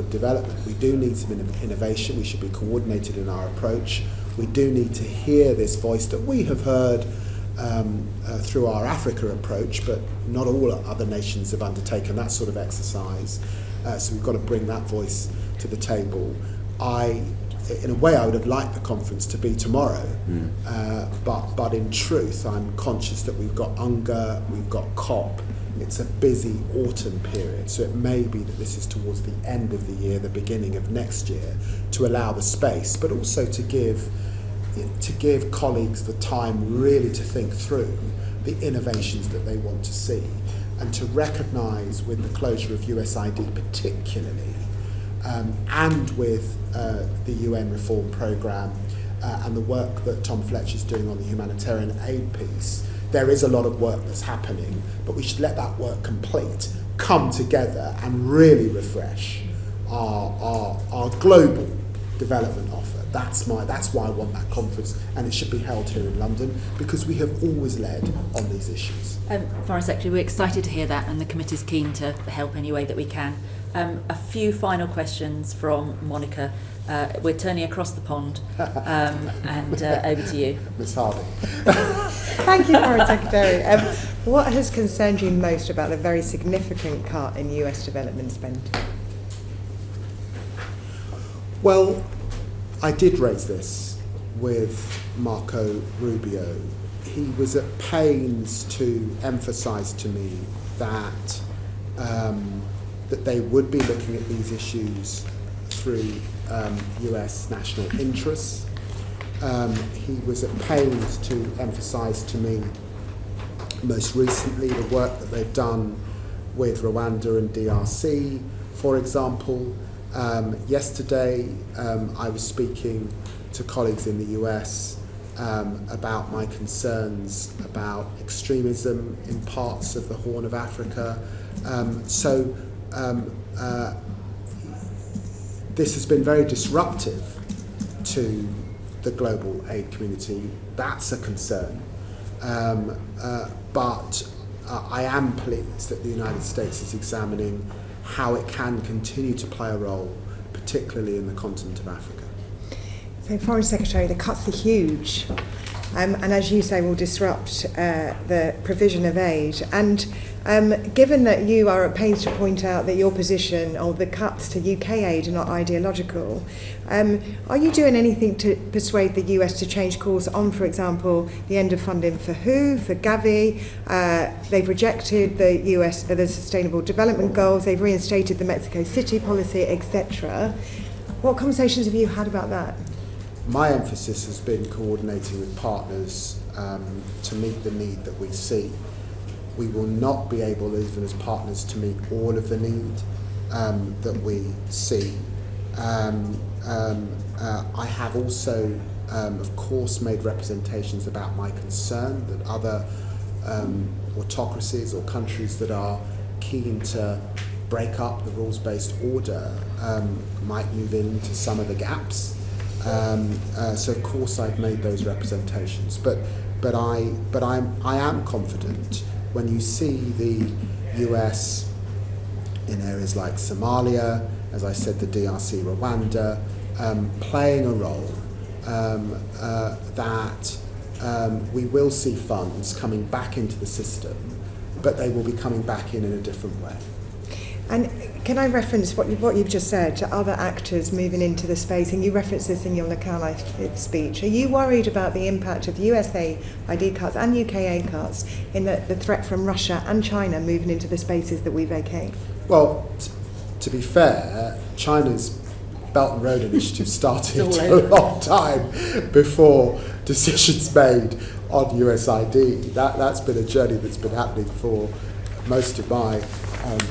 development. We do need some innovation. We should be coordinated in our approach. We do need to hear this voice that we have heard through our Africa approach, but not all other nations have undertaken that sort of exercise. So we've got to bring that voice to the table. In a way, I would have liked the conference to be tomorrow, but in truth, I'm conscious that we've got UNGA, we've got COP. It's a busy autumn period, so it may be that this is towards the end of the year, the beginning of next year, to allow the space, but also to give colleagues the time really to think through the innovations that they want to see, and to recognise with the closure of USAID particularly, and with the UN reform programme and the work that Tom Fletcher's doing on the humanitarian aid piece, there is a lot of work that's happening, but we should let that work complete, come together and really refresh our global development offer. That's why I want that conference, and it should be held here in London, because we have always led on these issues. Foreign Secretary, we're excited to hear that, and the committee's keen to help any way that we can. A few final questions from Monica. We're turning across the pond, and over to you. Ms. Hardy. Thank you, Foreign Secretary. What has concerned you most about the very significant cut in US development spend? Well, I did raise this with Marco Rubio. He was at pains to emphasise to me that that they would be looking at these issues through US national interests. He was at pains to emphasise to me most recently the work that they've done with Rwanda and DRC, for example. Yesterday I was speaking to colleagues in the US about my concerns about extremism in parts of the Horn of Africa. This has been very disruptive to the global aid community. That's a concern. But I am pleased that the United States is examining how it can continue to play a role, particularly in the continent of Africa. So, Foreign Secretary, the cuts are huge, and as you say, will disrupt the provision of aid. And given that you are at pains to point out that your position or the cuts to UK aid are not ideological, are you doing anything to persuade the US to change course on, for example, the end of funding for WHO, for Gavi? They've rejected the US the Sustainable Development Goals, they've reinstated the Mexico City policy, etc. What conversations have you had about that? My emphasis has been coordinating with partners to meet the need that we see. We will not be able, even as partners, to meet all of the need that we see. I have also, of course, made representations about my concern that other autocracies or countries that are keen to break up the rules-based order might move into some of the gaps. So of course I've made those representations, but I am confident when you see the US in areas like Somalia, as I said, the DRC, Rwanda, playing a role, that we will see funds coming back into the system, but they will be coming back in a different way. And can I reference what you've just said to other actors moving into the space? And you referenced this in your Locale speech. Are you worried about the impact of USA ID cuts and UK aid cuts in the threat from Russia and China moving into the spaces that we vacate? Well, to be fair, China's Belt and Road Initiative started a long time before decisions made on USID. That's been a journey that's been happening for most of my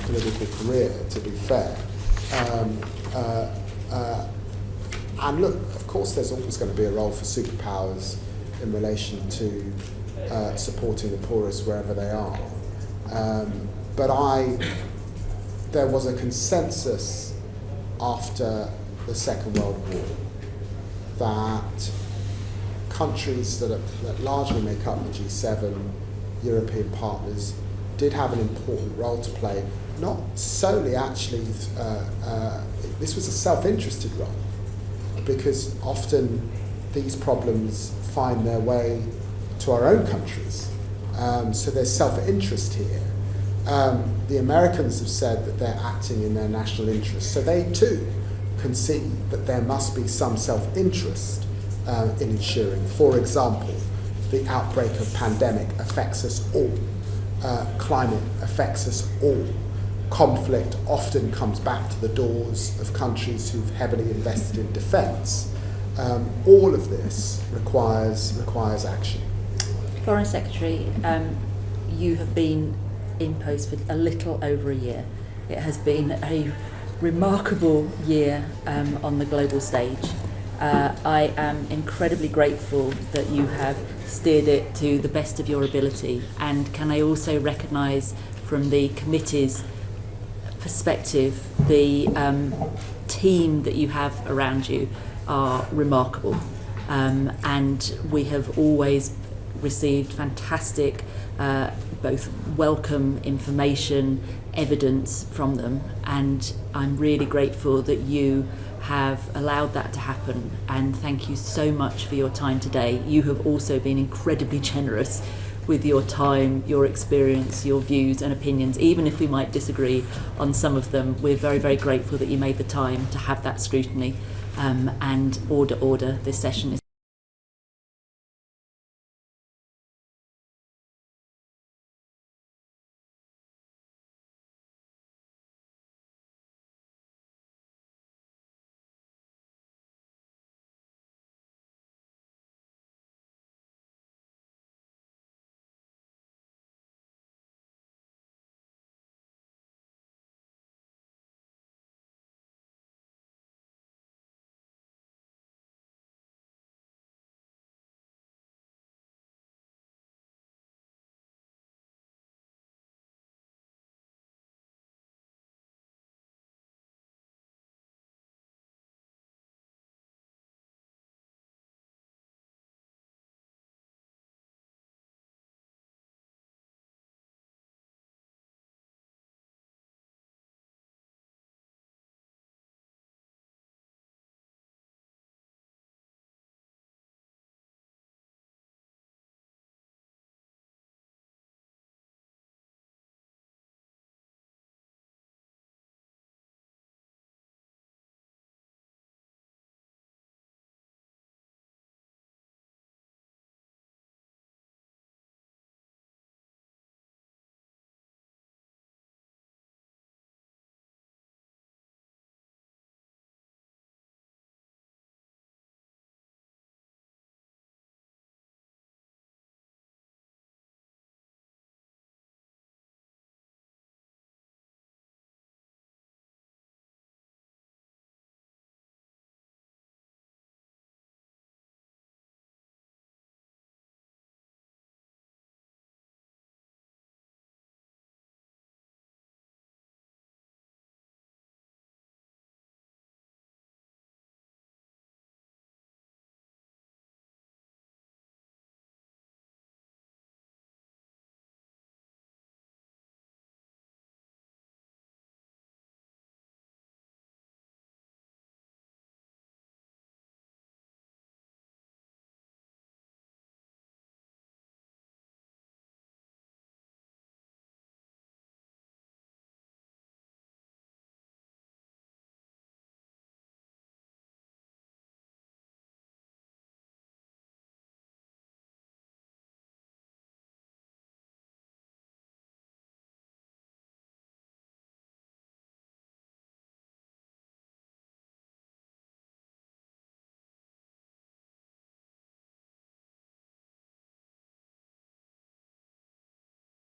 political career, to be fair. And look, of course there's always going to be a role for superpowers in relation to supporting the poorest wherever they are. But there was a consensus after the Second World War that countries that largely make up the G7, European partners, did have an important role to play, not solely actually, this was a self-interested role, because often these problems find their way to our own countries. So there's self-interest here. The Americans have said that they're acting in their national interest, so they too concede that there must be some self-interest in ensuring, for example, the outbreak of pandemic affects us all. Climate affects us all. Conflict often comes back to the doors of countries who've heavily invested in defence. All of this requires action. Foreign Secretary, you have been in post for a little over a year. It has been a remarkable year on the global stage. I am incredibly grateful that you have steered it to the best of your ability, and can I also recognise from the committee's perspective the team that you have around you are remarkable, and we have always received fantastic both welcome information, evidence from them, and I'm really grateful that you have allowed that to happen, and thank you so much for your time today. You have also been incredibly generous with your time, your experience, your views and opinions. Even if we might disagree on some of them, we're very, very grateful that you made the time to have that scrutiny. And order, this session is